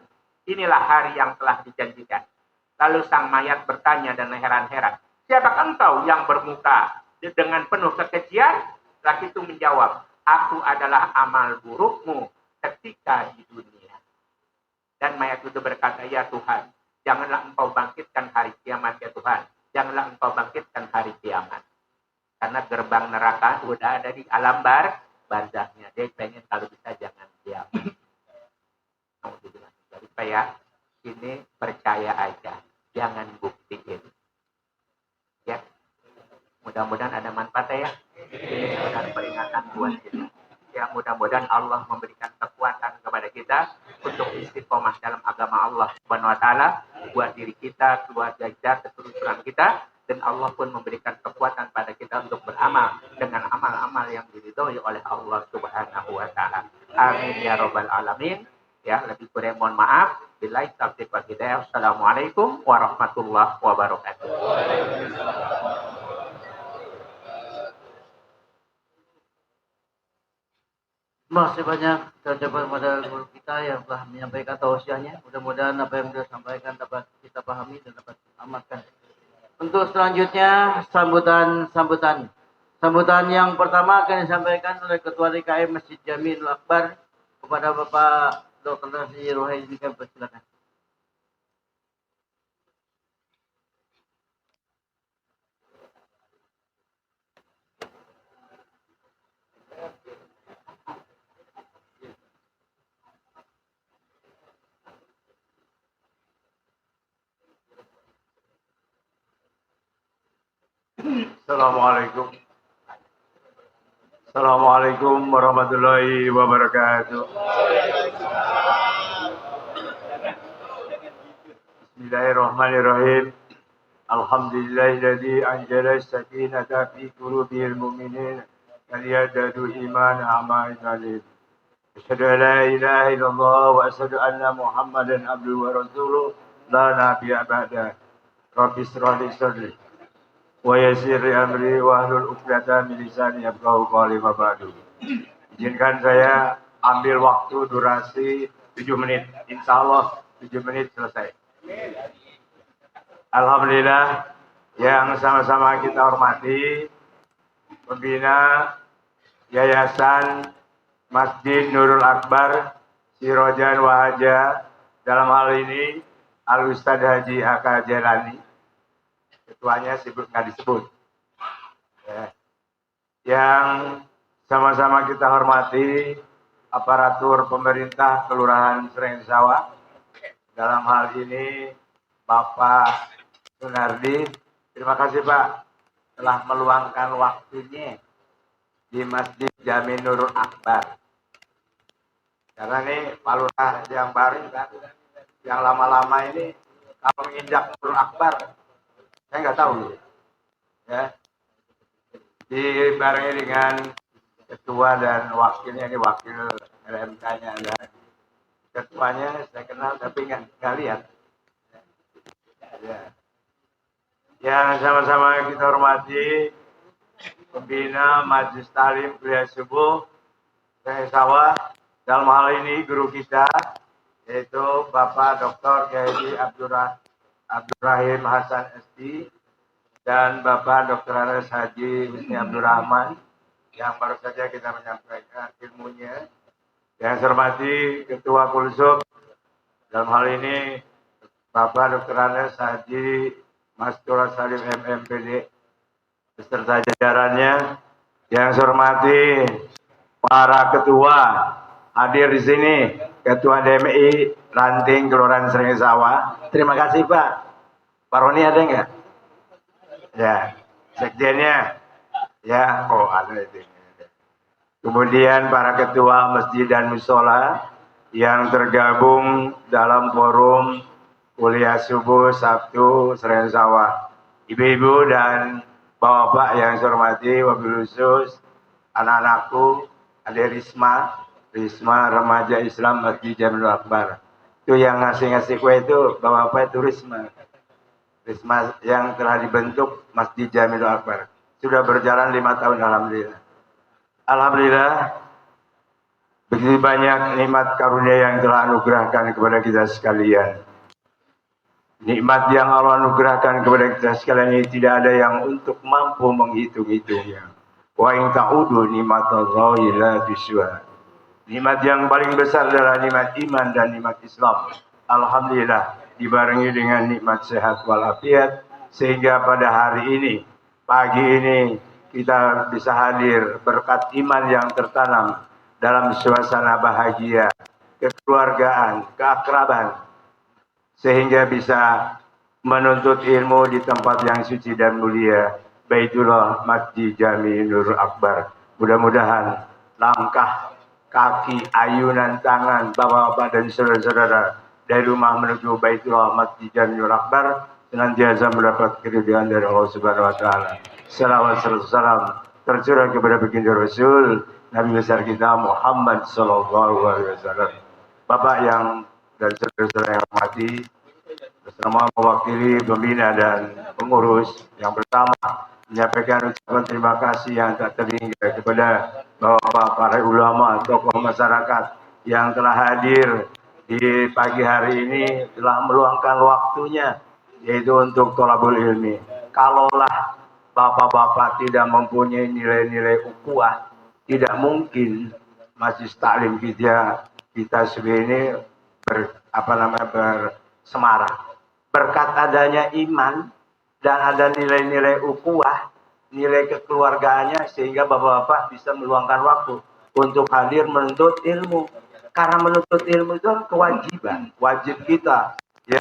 S3: Inilah hari yang telah dijanjikan. Lalu sang mayat bertanya dan heran-heran, siapakah engkau yang bermuka dengan penuh kekejian? Laki itu menjawab, aku adalah amal burukmu ketika di dunia. Dan mayat itu berkata, ya Tuhan, janganlah engkau bangkitkan hari kiamat, ya Tuhan. Janganlah engkau bangkitkan hari kiamat. Karena gerbang neraka udah ada di alam barzahnya. Dia pengen kalau bisa jangan diam. Jadi ya, ini percaya aja, jangan buktiin. Ya, mudah-mudahan ada manfaatnya ya. Ini adalah peringatan buat kita. Ya, mudah-mudahan Allah memberikan kekuatan kepada kita untuk istiqomah dalam agama Allah Subhanahu wa taala, buat diri kita, keluarga kita, keturunan kita. Dan Allah pun memberikan kekuatan pada kita untuk beramal dengan amal-amal yang diridhoi oleh Allah Subhanahu wa taala. Amin ya rabbal alamin. Ya, lebih kurang mohon maaf. Billahi taufiq wal hidayah. Assalamualaikum warahmatullahi wabarakatuh.
S1: Terima kasih banyak ucapan kepada guru kita yang telah menyampaikan tausiahnya. Mudah-mudahan apa yang sudah sampaikan dapat kita pahami dan dapat kita amalkan. Untuk selanjutnya sambutan yang pertama akan disampaikan oleh Ketua DKM Masjid Jamiul Akbar kepada Bapak Dr. Nasi Rohaidi. Silakan.
S4: Assalamualaikum. Assalamualaikum warahmatullahi wabarakatuh. Bismillahirrahmanirrahim. Alhamdulillahilladzi anzala as-sakinata fi qulubil mu'minin liyazdaadu imanan ma'a imanihim. Asyhadu an la ilaha illallah wa asyhadu anna Muhammadan abduhu wa rasuluh la nabiyya ba'da. Rabbi shrah li sadri wa yassir li amri wa hlul 'uqdatam min lisani yafqahu qawli wa ba'du. Izinkan saya ambil waktu durasi 7 menit. Insyaallah 7 menit selesai. Alhamdulillah yang sama-sama kita hormati pembina Yayasan Masjid Nurul Akbar Sirojan Wahaja, dalam hal ini Al Ustadz Haji Aka Jelani, ketuanya nggak disebut. Ya. Yang sama-sama kita hormati aparatur pemerintah Kelurahan Sreng Sawah, dalam hal ini Bapak Sunardi. Terima kasih Pak telah meluangkan waktunya di Masjid Jami Nurul Akbar. Karena ini Pak Lurah yang baru kan, yang lama-lama ini kalau menginjak Nurul Akbar, saya nggak tahu. Ya, dibarengi dengan ketua dan wakilnya, ini wakil LMK-nya, dan ketuanya saya kenal tapi nggak lihat. Ya. Yang sama-sama kita hormati pembina Majelis Talim Kuliah Subuh Sreng Sawah, dalam hal ini guru kita yaitu Bapak Dr. Kiai Abdurrahim Hasan ST dan Bapak Dr. Ares Haji Husni Abdurrahman yang baru saja kita menyampaikan ilmunya. Yang saya hormati Ketua Kulsum, dalam hal ini Bapak Dr. Ares Haji Mas Tura Salim MMPD beserta jajarannya. Yang saya hormati para ketua hadir di sini, Ketua DMI Ranting Kelurahan Sreng Sawah. Terima kasih Pak. Pak Roni ada nggak? Ya, sekjennya. Ya, oh ada itu. Kemudian para ketua masjid dan musola yang tergabung dalam forum kuliah subuh Sabtu Sreng Sawah. Ibu-ibu dan bapak-bapak yang saya hormati, wabil khusus anak-anakku, ada Risma Remaja Islam Masjid Jamil Akbar. Itu yang ngasih kue itu bapak-bapak itu Risma yang telah dibentuk Masjid Jamil Akbar. Sudah berjalan 5 tahun, alhamdulillah. Alhamdulillah, begitu banyak nikmat karunia yang telah anugerahkan kepada kita sekalian. Nikmat yang Allah anugerahkan kepada kita sekalian ini tidak ada yang untuk mampu menghitung-hitungnya. Wa in ta'udu nikmatallahi la tuhsuha. Nikmat yang paling besar adalah nikmat iman dan nikmat Islam. Alhamdulillah, dibarengi dengan nikmat sehat walafiat, sehingga pada hari ini, pagi ini, kita bisa hadir berkat iman yang tertanam dalam suasana bahagia, kekeluargaan, keakraban, sehingga bisa menuntut ilmu di tempat yang suci dan mulia, Baitullah Masjid Jami Nurul Akbar. Mudah-mudahan langkah kaki, ayunan tangan bapak-bapak dan saudara-saudara dari rumah menuju Baitullah Masjid Jami Nurul Akbar senantiasa mendapat keridhaan dari Allah Subhanahu wa taala. Salawat salam tercurah kepada baginda Rasul Nabi besar kita Muhammad sallallahu alaihi wasallam. Bapak yang dan saudara-saudara yang hormati, bersama mewakili pembina dan pengurus yang pertama menyampaikan ucapan terima kasih yang tak terhingga kepada bapak-bapak para ulama, tokoh masyarakat yang telah hadir di pagi hari ini, telah meluangkan waktunya yaitu untuk thalabul ilmi. Kalaulah bapak-bapak tidak mempunyai nilai-nilai ukhuwah, tidak mungkin majelis taklim kita ini bersemarak. Berkat adanya iman dan ada nilai-nilai ukhuwah, nilai kekeluargaannya, sehingga bapak-bapak bisa meluangkan waktu untuk hadir menuntut ilmu. Karena menuntut ilmu itu kewajiban, wajib kita ya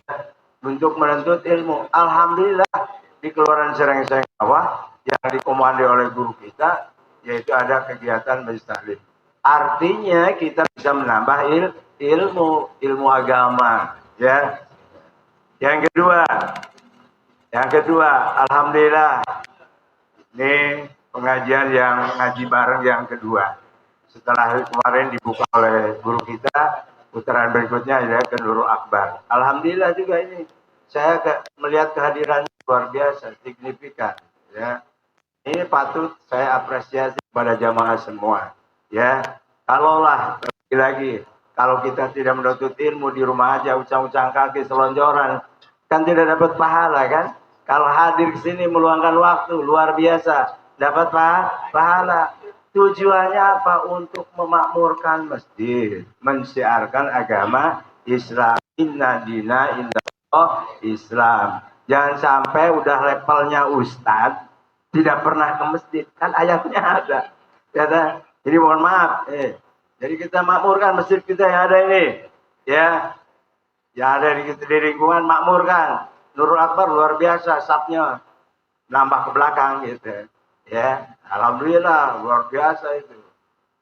S4: untuk menuntut ilmu. Alhamdulillah di Kelurahan Sreng Sawah yang dikomando oleh guru kita, yaitu ada kegiatan majelis taklim. Artinya kita bisa menambah ilmu agama, ya. Yang kedua, alhamdulillah ini pengajian yang ngaji bareng yang kedua. Setelah kemarin dibuka oleh guru kita, putaran berikutnya adalah ke Nurul Akbar. Alhamdulillah juga ini saya melihat kehadiran luar biasa, signifikan, ya. Ini patut saya apresiasi kepada jamaah semua, ya. Kalaulah lagi kalau kita tidak menuntut ilmu di rumah aja, ucang-ucang kaki selonjoran,
S1: kan tidak dapat pahala kan? Kalau hadir ke sini meluangkan waktu luar biasa, dapat pahala. Tujuannya apa? Untuk memakmurkan masjid, mensiarkan agama Islam. Inna dina indallah Islam. Jangan sampai udah levelnya ustadz tidak pernah ke masjid, kan ayatnya ada. Ya, jadi mohon maaf, jadi kita makmurkan masjid kita yang ada ini, ya, yang ada di lingkungan makmurkan. Nurul Akbar luar biasa, sapnya nambah ke belakang gitu, ya, alhamdulillah luar biasa itu.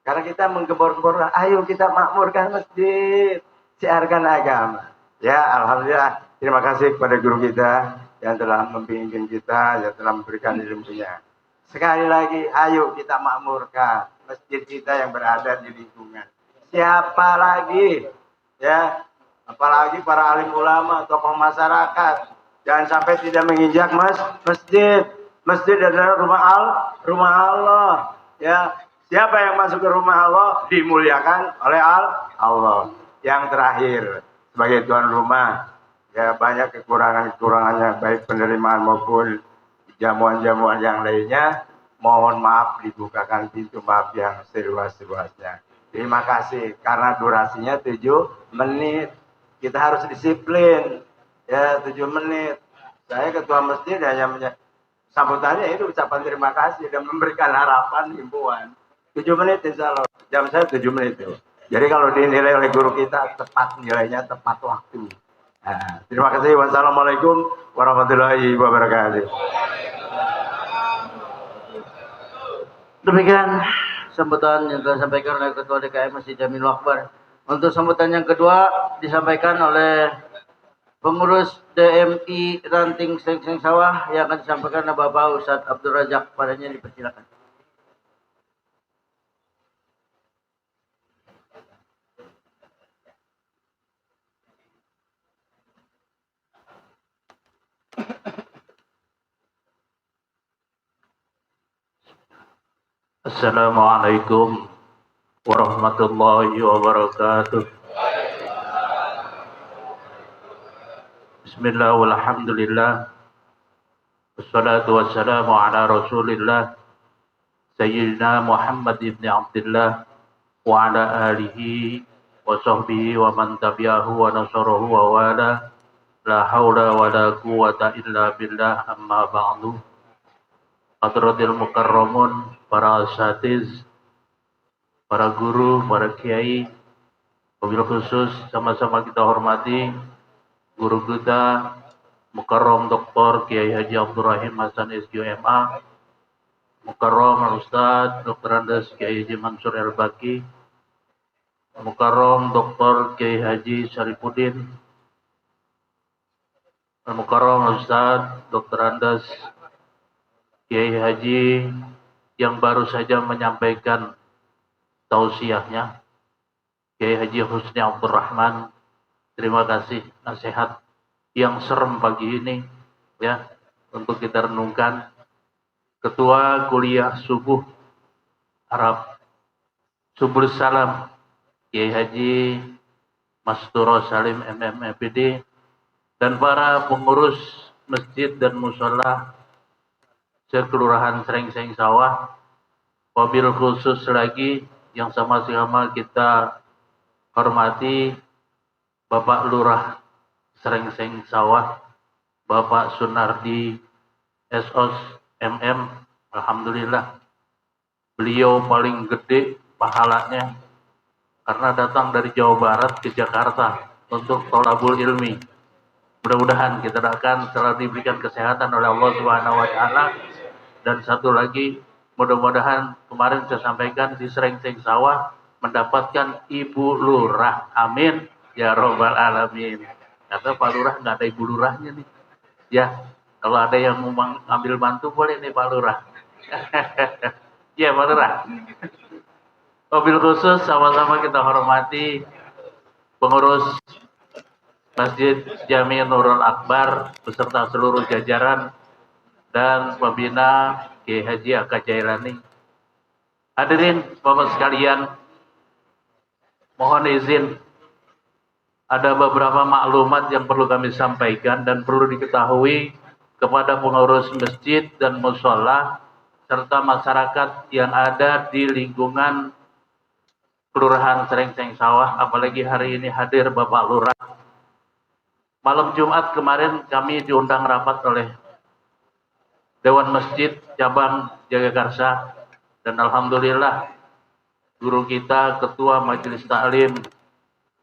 S1: Karena kita menggembor-gembor, ayo kita makmurkan masjid, siarkan agama. Ya, alhamdulillah. Terima kasih kepada guru kita yang telah membimbing kita, yang telah memberikan ilmunya. Sekali lagi, ayo kita makmurkan masjid kita yang berada di lingkungan. Siapa lagi? Ya, apalagi para alim ulama, tokoh masyarakat. Jangan sampai tidak menginjak masjid. Masjid adalah rumah Allah. Ya, siapa yang masuk ke rumah Allah dimuliakan oleh Allah. Yang terakhir, sebagai tuan rumah, ya banyak kekurangannya, baik penerimaan maupun jamuan-jamuan yang lainnya. Mohon maaf, dibukakan pintu maaf yang seluas-luasnya. Terima kasih, karena durasinya 7 menit. Kita harus disiplin, ya 7 menit. Saya ketua masjid hanya sambutannya itu ucapan terima kasih dan memberikan harapan, himbauan. 7 menit insya Allah, jam saya 7 menit itu. Jadi kalau dinilai oleh guru kita, tepat nilainya, tepat waktu. Nah, terima kasih. Wassalamualaikum warahmatullahi wabarakatuh. Demikian sambutan yang telah disampaikan oleh Ketua DKM Masjid Jamilul Akbar. Untuk sambutan yang kedua disampaikan oleh pengurus DMI Ranting Srengseng Sawah yang akan disampaikan oleh Bapak Ustadz Abdul Razak. Padanya dipersilakan.
S5: Assalamualaikum warahmatullahi wabarakatuh. Bismillah walhamdulillah. Wassalatu wassalamu ala rasulillah Sayyidina Muhammad ibn Abdullah wa ala alihi wa sahbihi wa man tabi'ahu wa nasarahu wa wala. La hawla wa la quwata illa billah, amma ba'du. Hadratil mukarramun, para asatiz, para guru, para kiai, wabil khusus sama-sama kita hormati guru kita Mukarram Dr. Kiai Haji Abdul Rahim Hasan SGMA, Mukarram Ustaz Dr. Andes Kiai Haji Mansur Al-Baki, Mukarram Dr. Kiai Haji Syarifuddin, Mukarram Ustaz Dr. Andes Kiai Haji yang baru saja menyampaikan tausiahnya, Kiai Haji Husni Abdul Rahman. Terima kasih nasihat yang serem pagi ini, ya, untuk kita renungkan. Ketua Kuliah Subuh Arab Subul Salam Kiai Haji Masturo Salim MMPD dan para pengurus masjid dan mushola sekelurahan Srengseng Sawah, wabil khusus lagi yang sama-sama kita hormati Bapak Lurah Srengseng Sawah, Bapak Sunardi SOS MM. Alhamdulillah, beliau paling gede pahalanya karena datang dari Jawa Barat ke Jakarta untuk thalabul ilmi. Mudah-mudahan kita akan selalu diberikan kesehatan oleh Allah Subhanahu wa taala. Dan satu lagi, mudah-mudahan kemarin saya sampaikan di Srengseng Sawah mendapatkan Ibu Lurah. Amin ya robbal alamin. Kata Pak Lurah nggak ada Ibu Lurahnya nih. Ya, kalau ada yang mau ambil bantu boleh nih Pak Lurah. Ya Pak Lurah. Mobil khusus sama-sama kita hormati pengurus Masjid Jami Nurul Akbar beserta seluruh jajaran dan pembina Kiai Haji Aka Jailani. Hadirin Bapak sekalian, mohon izin ada beberapa maklumat yang perlu kami sampaikan dan perlu diketahui kepada pengurus masjid dan mushola serta masyarakat yang ada di lingkungan Kelurahan Serengseng Sawah, apalagi hari ini hadir Bapak Lurah. Malam Jumat kemarin kami diundang rapat oleh Dewan Masjid Cabang Jagakarsa dan alhamdulillah guru kita Ketua Majelis Taklim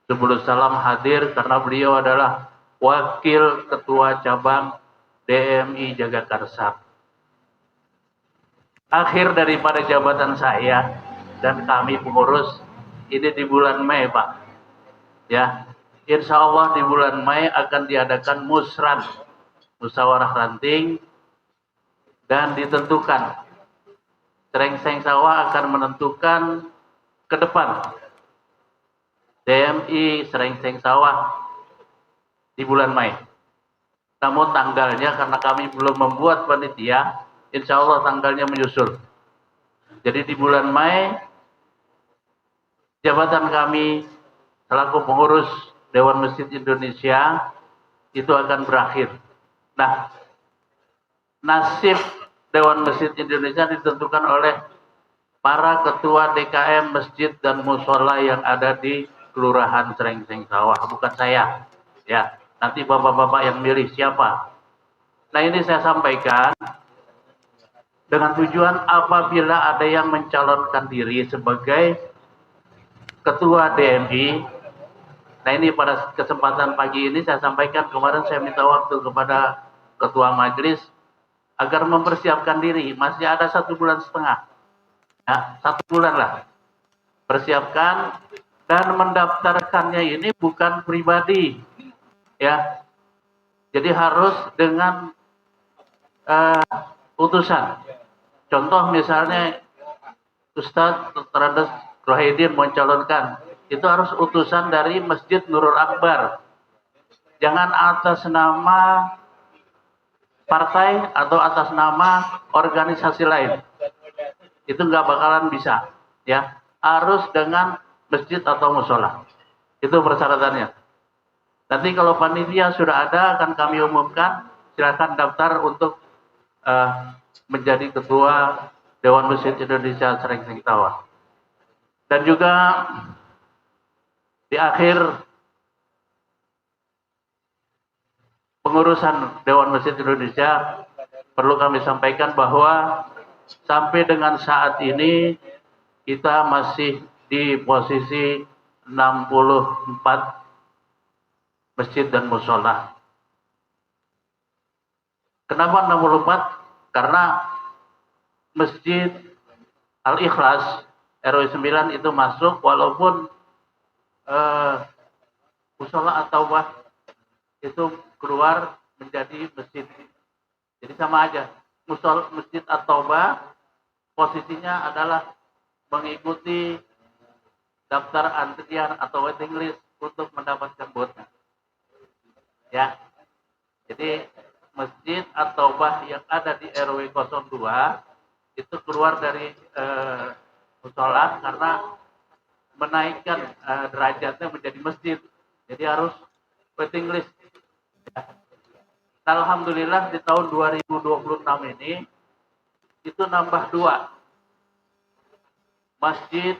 S5: Subulus Salam hadir karena beliau adalah Wakil Ketua Cabang DMI Jagakarsa. Akhir daripada jabatan saya dan kami pengurus ini di bulan Mei, Pak. Ya, insya Allah di bulan Mei akan diadakan musran, musyawarah ranting, dan ditentukan. Serengseng Sawah akan menentukan ke depan DMI Serengseng Sawah di bulan Mei. Namun tanggalnya karena kami belum membuat panitia, insya Allah tanggalnya menyusul. Jadi di bulan Mei jabatan kami selaku pengurus Dewan Masjid Indonesia itu akan berakhir. Nah, nasib Dewan Masjid Indonesia ditentukan oleh para ketua DKM masjid dan mushola yang ada di Kelurahan Serengseng Sawah, bukan saya. Ya, nanti bapak-bapak yang milih siapa. Nah, ini saya sampaikan dengan tujuan apabila ada yang mencalonkan diri sebagai ketua DMI. Nah, ini pada kesempatan pagi ini saya sampaikan, kemarin saya minta waktu kepada ketua majelis agar mempersiapkan diri. Masih ada 1,5 bulan. Ya, 1 bulan lah. Persiapkan dan mendaftarkannya ini bukan pribadi. Ya. Jadi harus dengan utusan. Contoh misalnya Ustadz Dr. Andes Rohidin mencalonkan, itu harus utusan dari Masjid Nurul Akbar. Jangan atas nama partai atau atas nama organisasi lain. Itu nggak bakalan bisa. Ya, harus dengan masjid atau musola. Itu persyaratannya. Nanti kalau panitia sudah ada akan kami umumkan, silakan daftar untuk menjadi ketua Dewan Masjid Indonesia Serengseng Sawah. Dan juga di akhir pengurusan Dewan Masjid Indonesia perlu kami sampaikan bahwa sampai dengan saat ini kita masih di posisi 64 masjid dan mushola. Kenapa 64? Karena Masjid Al-Ikhlas RW 9 itu masuk walaupun mushola atau itu keluar menjadi masjid. Jadi sama aja. Masjid at-Taubah posisinya adalah mengikuti daftar antrian atau waiting list untuk mendapatkan botnya. Ya. Jadi Masjid at-Taubah yang ada di RW 02 itu keluar dari mushola karena menaikkan derajatnya menjadi masjid. Jadi harus waiting list. Ya. Alhamdulillah di tahun 2026 ini itu nambah 2 Masjid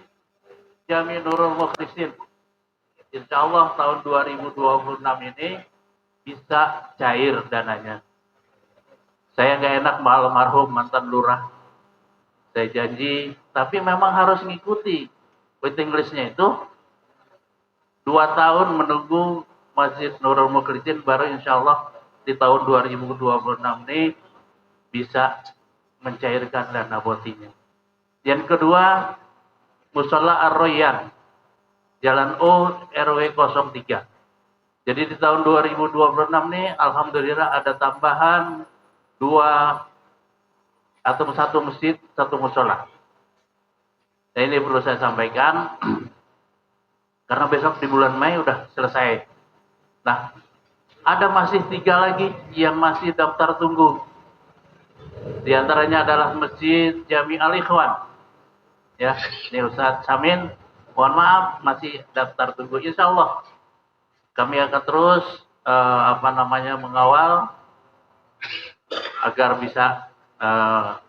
S5: Jami Nurul Mukhlisin. Insya Allah tahun 2026 ini bisa cair dananya. Saya nggak enak almarhum mantan lurah. Saya janji, tapi memang harus ngikuti waiting listnya itu 2 tahun menunggu Masjid Nurul Mukhlisin, baru insya Allah di tahun 2026 ini bisa mencairkan dana botinya. Yang kedua, Musola Ar-Royan, Jalan O RW 03. Jadi di tahun 2026 ini alhamdulillah ada tambahan 2 atau 1 masjid, 1 musola. Nah, ini perlu saya sampaikan karena besok di bulan Mei udah selesai. Nah, ada masih 3 lagi yang masih daftar tunggu. Di antaranya adalah Masjid Jami Al-Ikhwan. Ya, ini Ustaz Samin, mohon maaf masih daftar tunggu. Insya Allah kami akan terus mengawal agar bisa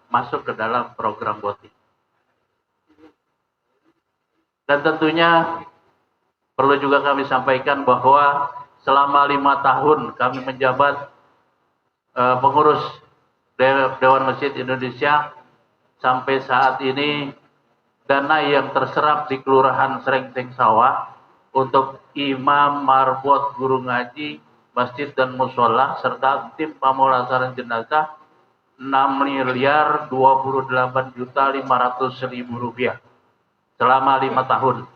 S5: masuk ke dalam program BOTI. Dan tentunya perlu juga kami sampaikan bahwa selama 5 tahun kami menjabat pengurus Dewan Masjid Indonesia, sampai saat ini dana yang terserap di Kelurahan Srengseng Sawah untuk imam, marbot, guru ngaji, masjid dan musola serta tim pemulasaran jenazah 6.028.500.000 rupiah selama 5 tahun.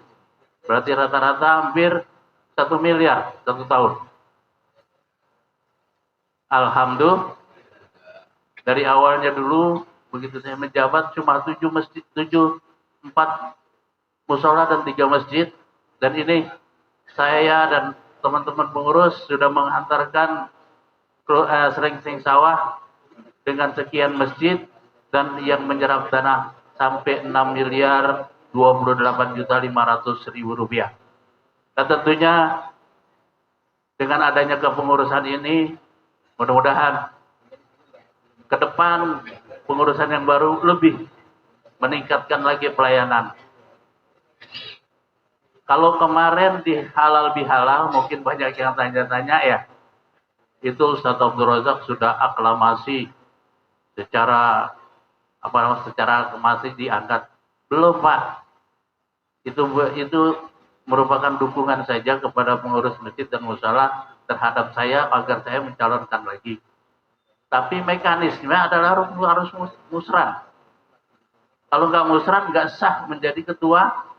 S5: Berarti rata-rata hampir 1 miliar 1 tahun. Alhamdulillah, dari awalnya dulu begitu saya menjabat cuma 4 musola dan 3 masjid, dan ini saya dan teman-teman pengurus sudah menghantarkan Srengseng Sawah dengan sekian masjid dan yang menyerap dana sampai 6.028.500.000 rupiah. Dan tentunya dengan adanya kepengurusan ini, mudah-mudahan ke depan pengurusan yang baru lebih meningkatkan lagi pelayanan. Kalau kemarin di halal bihalal mungkin banyak yang tanya-tanya ya, itu Ustaz Abdul Razak sudah aklamasi secara aklamasi diangkat. Belum Pak, itu merupakan dukungan saja kepada pengurus masjid dan musola terhadap saya agar saya mencalonkan lagi. Tapi mekanisme adalah harus musran. Kalau nggak musran, nggak sah menjadi ketua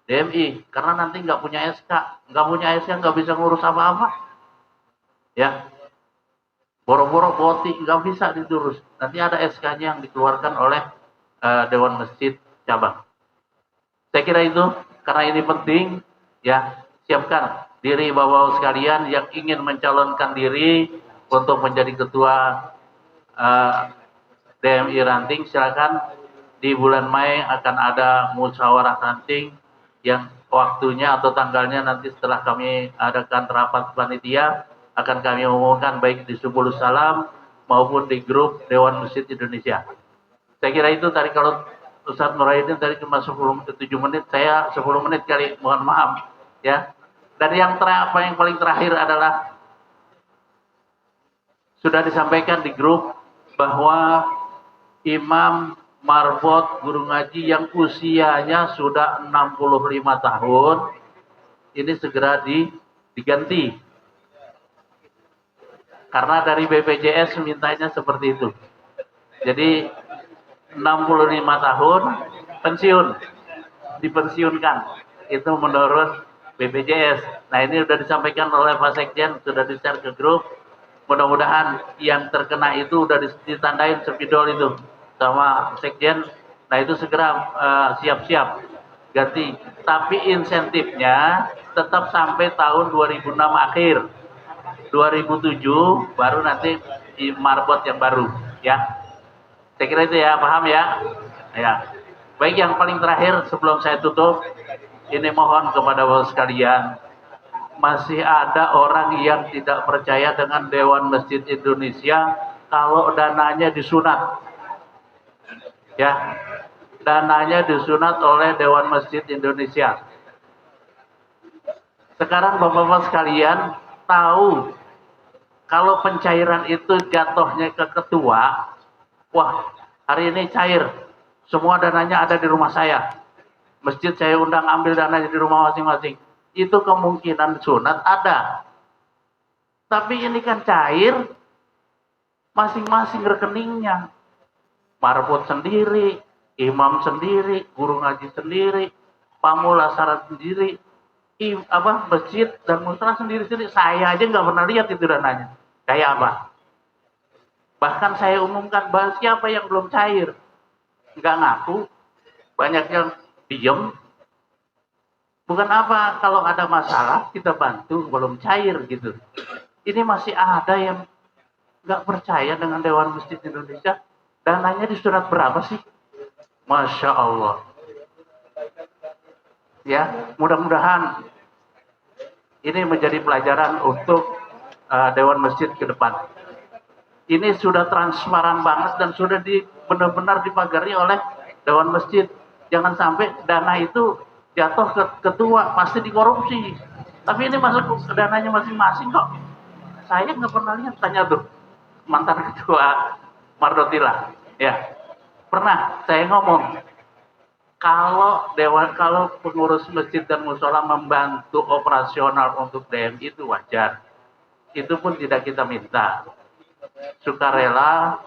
S5: DMI, karena nanti nggak punya SK, nggak bisa ngurus apa-apa, ya. Boro-boro BOTI nggak bisa diurus. Nanti ada SK-nya yang dikeluarkan oleh Dewan Masjid cabang. Saya kira itu, karena ini penting, ya, siapkan diri bapak-bapak sekalian yang ingin mencalonkan diri untuk menjadi ketua DMI Ranting. Silakan, di bulan Mei akan ada musyawarah ranting yang waktunya atau tanggalnya nanti setelah kami adakan rapat panitia akan kami umumkan baik di Subul Salam maupun di grup Dewan Masjid Indonesia. Saya kira itu tadi. Kalau Ustaz Nuraidin tadi cuma 7 menit, saya 10 menit kali, mohon maaf ya. Dan yang paling terakhir adalah sudah disampaikan di grup bahwa imam, marbot, guru ngaji yang usianya sudah 65 tahun ini segera diganti. Karena dari BPJS mintanya seperti itu. Jadi 65 tahun pensiun, dipensiunkan. Itu menurut BPJS. Nah, ini sudah disampaikan oleh Pak Sekjen, sudah di-share ke grup. Mudah-mudahan yang terkena itu sudah ditandain spidol itu sama Sekjen. Nah, itu segera siap-siap ganti. Tapi insentifnya tetap sampai tahun 2006 akhir. 2007 baru nanti di marbot yang baru, ya. Saya kira itu ya, paham ya? Ya. Baik, yang paling terakhir sebelum saya tutup, ini mohon kepada bapak sekalian, masih ada orang yang tidak percaya dengan Dewan Masjid Indonesia kalau dananya disunat. Ya. Dananya disunat oleh Dewan Masjid Indonesia. Sekarang bapak-bapak sekalian tahu kalau pencairan itu jatuhnya ke ketua, wah, hari ini cair, semua dananya ada di rumah saya. Masjid saya undang ambil dananya di rumah masing-masing. Itu kemungkinan sunat ada. Tapi ini kan cair, masing-masing rekeningnya. Marbot sendiri, imam sendiri, guru ngaji sendiri, pamulasaran sendiri, masjid dan musola sendiri-sendiri. Saya aja nggak pernah lihat itu dananya. Kayak apa? Bahkan saya umumkan, bahas siapa yang belum cair, nggak ngaku, banyak yang diem. Bukan apa, kalau ada masalah kita bantu, belum cair gitu. Ini masih ada yang nggak percaya dengan Dewan Masjid Indonesia. Dananya disunat berapa sih? Masya Allah. Ya, mudah-mudahan Ini menjadi pelajaran untuk Dewan Masjid ke depan. Ini sudah transparan banget dan sudah benar-benar dipagari oleh Dewan Masjid. Jangan sampai dana itu jatuh ke ketua, pasti dikorupsi. Tapi ini masuk ke dananya masing-masing kok. Saya nggak pernah lihat, tanya tuh mantan ketua Mardotila. Ya, pernah saya ngomong, kalau pengurus masjid dan musola membantu operasional untuk DM itu wajar. Itu pun tidak kita minta. Sukarela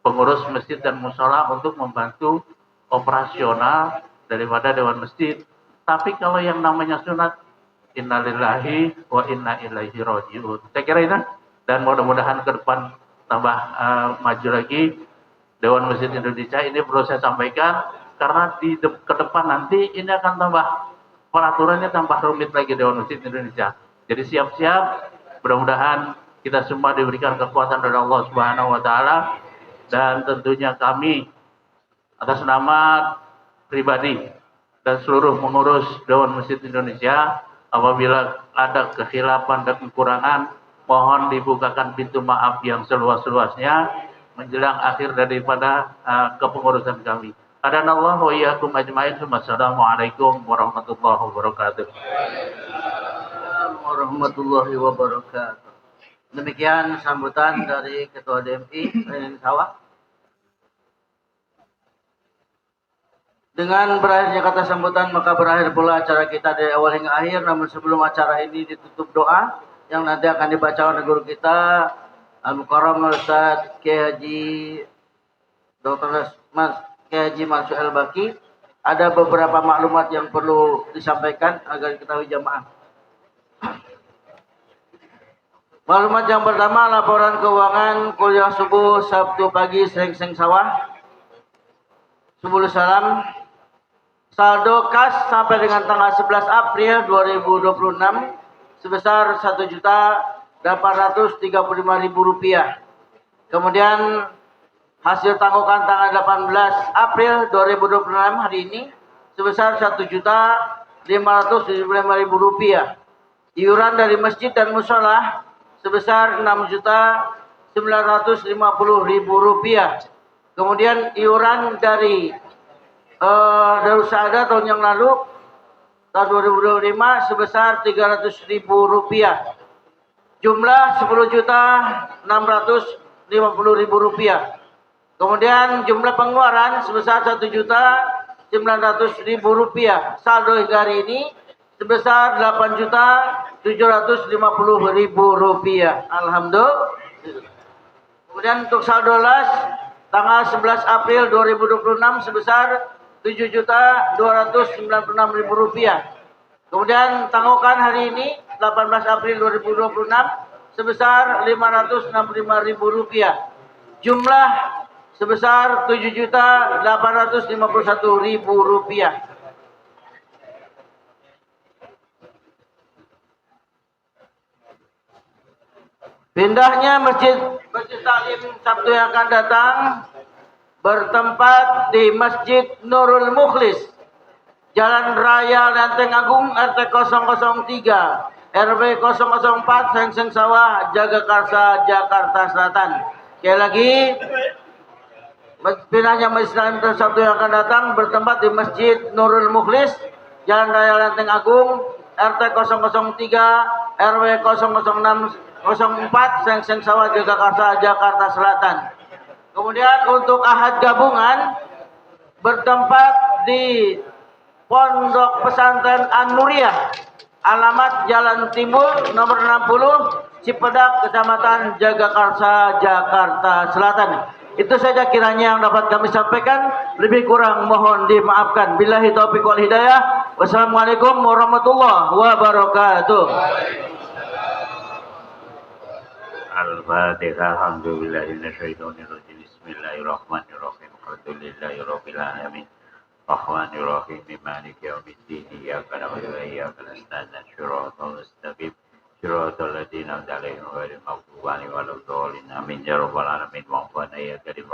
S5: pengurus masjid dan musola untuk membantu operasional daripada Dewan Masjid. Tapi kalau yang namanya sunat, innalillahi wa inna ilaihi rajiun. Saya kira itu, dan mudah-mudahan ke depan tambah maju lagi Dewan Masjid Indonesia. Ini perlu saya sampaikan karena ke depan nanti ini akan tambah peraturannya tambah rumit lagi Dewan Masjid Indonesia. Jadi siap-siap, mudah-mudahan kita semua diberikan kekuatan dari Allah Subhanahu wa taala, dan tentunya kami atas nama pribadi dan seluruh pengurus Dewan Masjid Indonesia, apabila ada kekhilafan dan kekurangan, mohon dibukakan pintu maaf yang seluas-luasnya menjelang akhir daripada kepengurusan kami. Adanallahu wa iyyakum ajmain. Wassalamualaikum warahmatullahi wabarakatuh.
S1: Warahmatullahi wabarakatuh. Demikian sambutan dari Ketua DMI Raden Sawah. Dengan berakhirnya kata sambutan, maka berakhir pula acara kita dari awal hingga akhir. Namun sebelum acara ini ditutup doa yang nanti akan dibaca oleh guru kita Al-Mukarram Ustaz Kiai Haji Dr. Kiai Haji Mansur Al-Baqi, ada beberapa maklumat yang perlu disampaikan agar diketahui jamaah. Maklumat yang pertama, laporan keuangan kuliah subuh Sabtu pagi Seng Sawah. Subul salam. Saldo kas sampai dengan tanggal 11 April 2026 sebesar Rp1.835.000. Kemudian hasil tanggungan tanggal 18 April 2026 hari ini sebesar Rp1.575.000. Iuran dari masjid dan musola sebesar Rp6.950.000. Kemudian iuran dari Darus Saadah tahun yang lalu, tahun 2025 sebesar Rp300.000. Jumlah Rp10.650.000. Kemudian jumlah pengeluaran sebesar Rp1.900.000. Saldo hingga hari ini sebesar Rp8.750.000. Alhamdulillah. Kemudian untuk saldo las tanggal 11 April 2026 sebesar Rp7.296.000. Kemudian tanggungan hari ini 18 April 2026 sebesar Rp565.000. Jumlah sebesar Rp7.851.000. Pindahnya Masjid Taklim Sabtu yang akan datang bertempat di Masjid Nurul Mukhlis, Jalan Raya Lenteng Agung, RT 003, RW 004, Seng Sawah, Jagakarsa, Jakarta Selatan. Sekali lagi, pindahnya Masjid Taklim Sabtu yang akan datang bertempat di Masjid Nurul Mukhlis, Jalan Raya Lenteng Agung, RT 003, RW 004, Seng Sawah, Jagakarsa, Jakarta Selatan. Kemudian untuk ahad gabungan bertempat di Pondok Pesantren An-Nuriyah, alamat Jalan Timbul nomor 60, Cipedak, Kecamatan Jagakarsa, Jakarta Selatan. Itu saja kiranya yang dapat kami sampaikan. Lebih kurang mohon dimaafkan. Billahi taufiq wal hidayah. Wassalamualaikum warahmatullahi wabarakatuh.
S6: Al-Fatihah. Alhamdulillahirrahmanirrahim. Bismillahirrahmanirrahim. Alhamdulillahirabbil alamin. Rahmanirrahim. Maliki yaumiddin. Iyyaka na'budu wa iyyaka nasta'in. Shiratal mustaqim. Shiratal ladzina an'amta 'alaihim ghairil maghdubi 'alaihim waladdallin. Amin ya rabbal alamin. Wa'fana ya karim.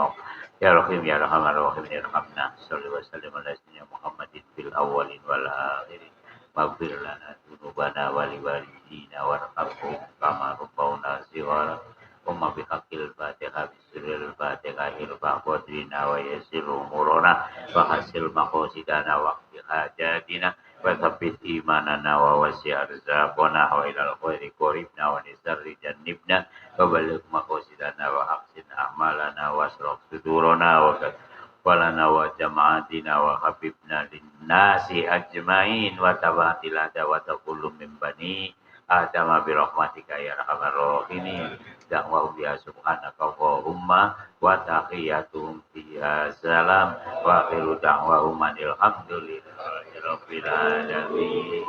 S6: Ya Rahim ya Rahman Rahim irhamna. Shalli wa sallim ala sayyidina Muhammadin fil awwalin wal akhirin. واغفر لنا ذنوبنا ولوالدينا وارحمهم كما ربونا صغارا ثم بحق الفاتحة بسر الفاتحة ارفع قدرنا ويسر أمورنا وحسن مقاصدنا واقض حاجاتنا وثبت إيماننا ووسع رزقنا وإلى الخير قربنا ونسر جنبنا وبلغ مقاصدنا وأحسن أعمالنا واشرح صدورنا ولنا وجماعتنا وحببنا للناس أجمعين وتبعت العداوة كل من بني آدم برحمتك يا أرحم الراحمين دعواهم يا سبحانك اللهم وتحياتهم فيها سلام وآخر دعواهم أن الحمد لله رب العالمين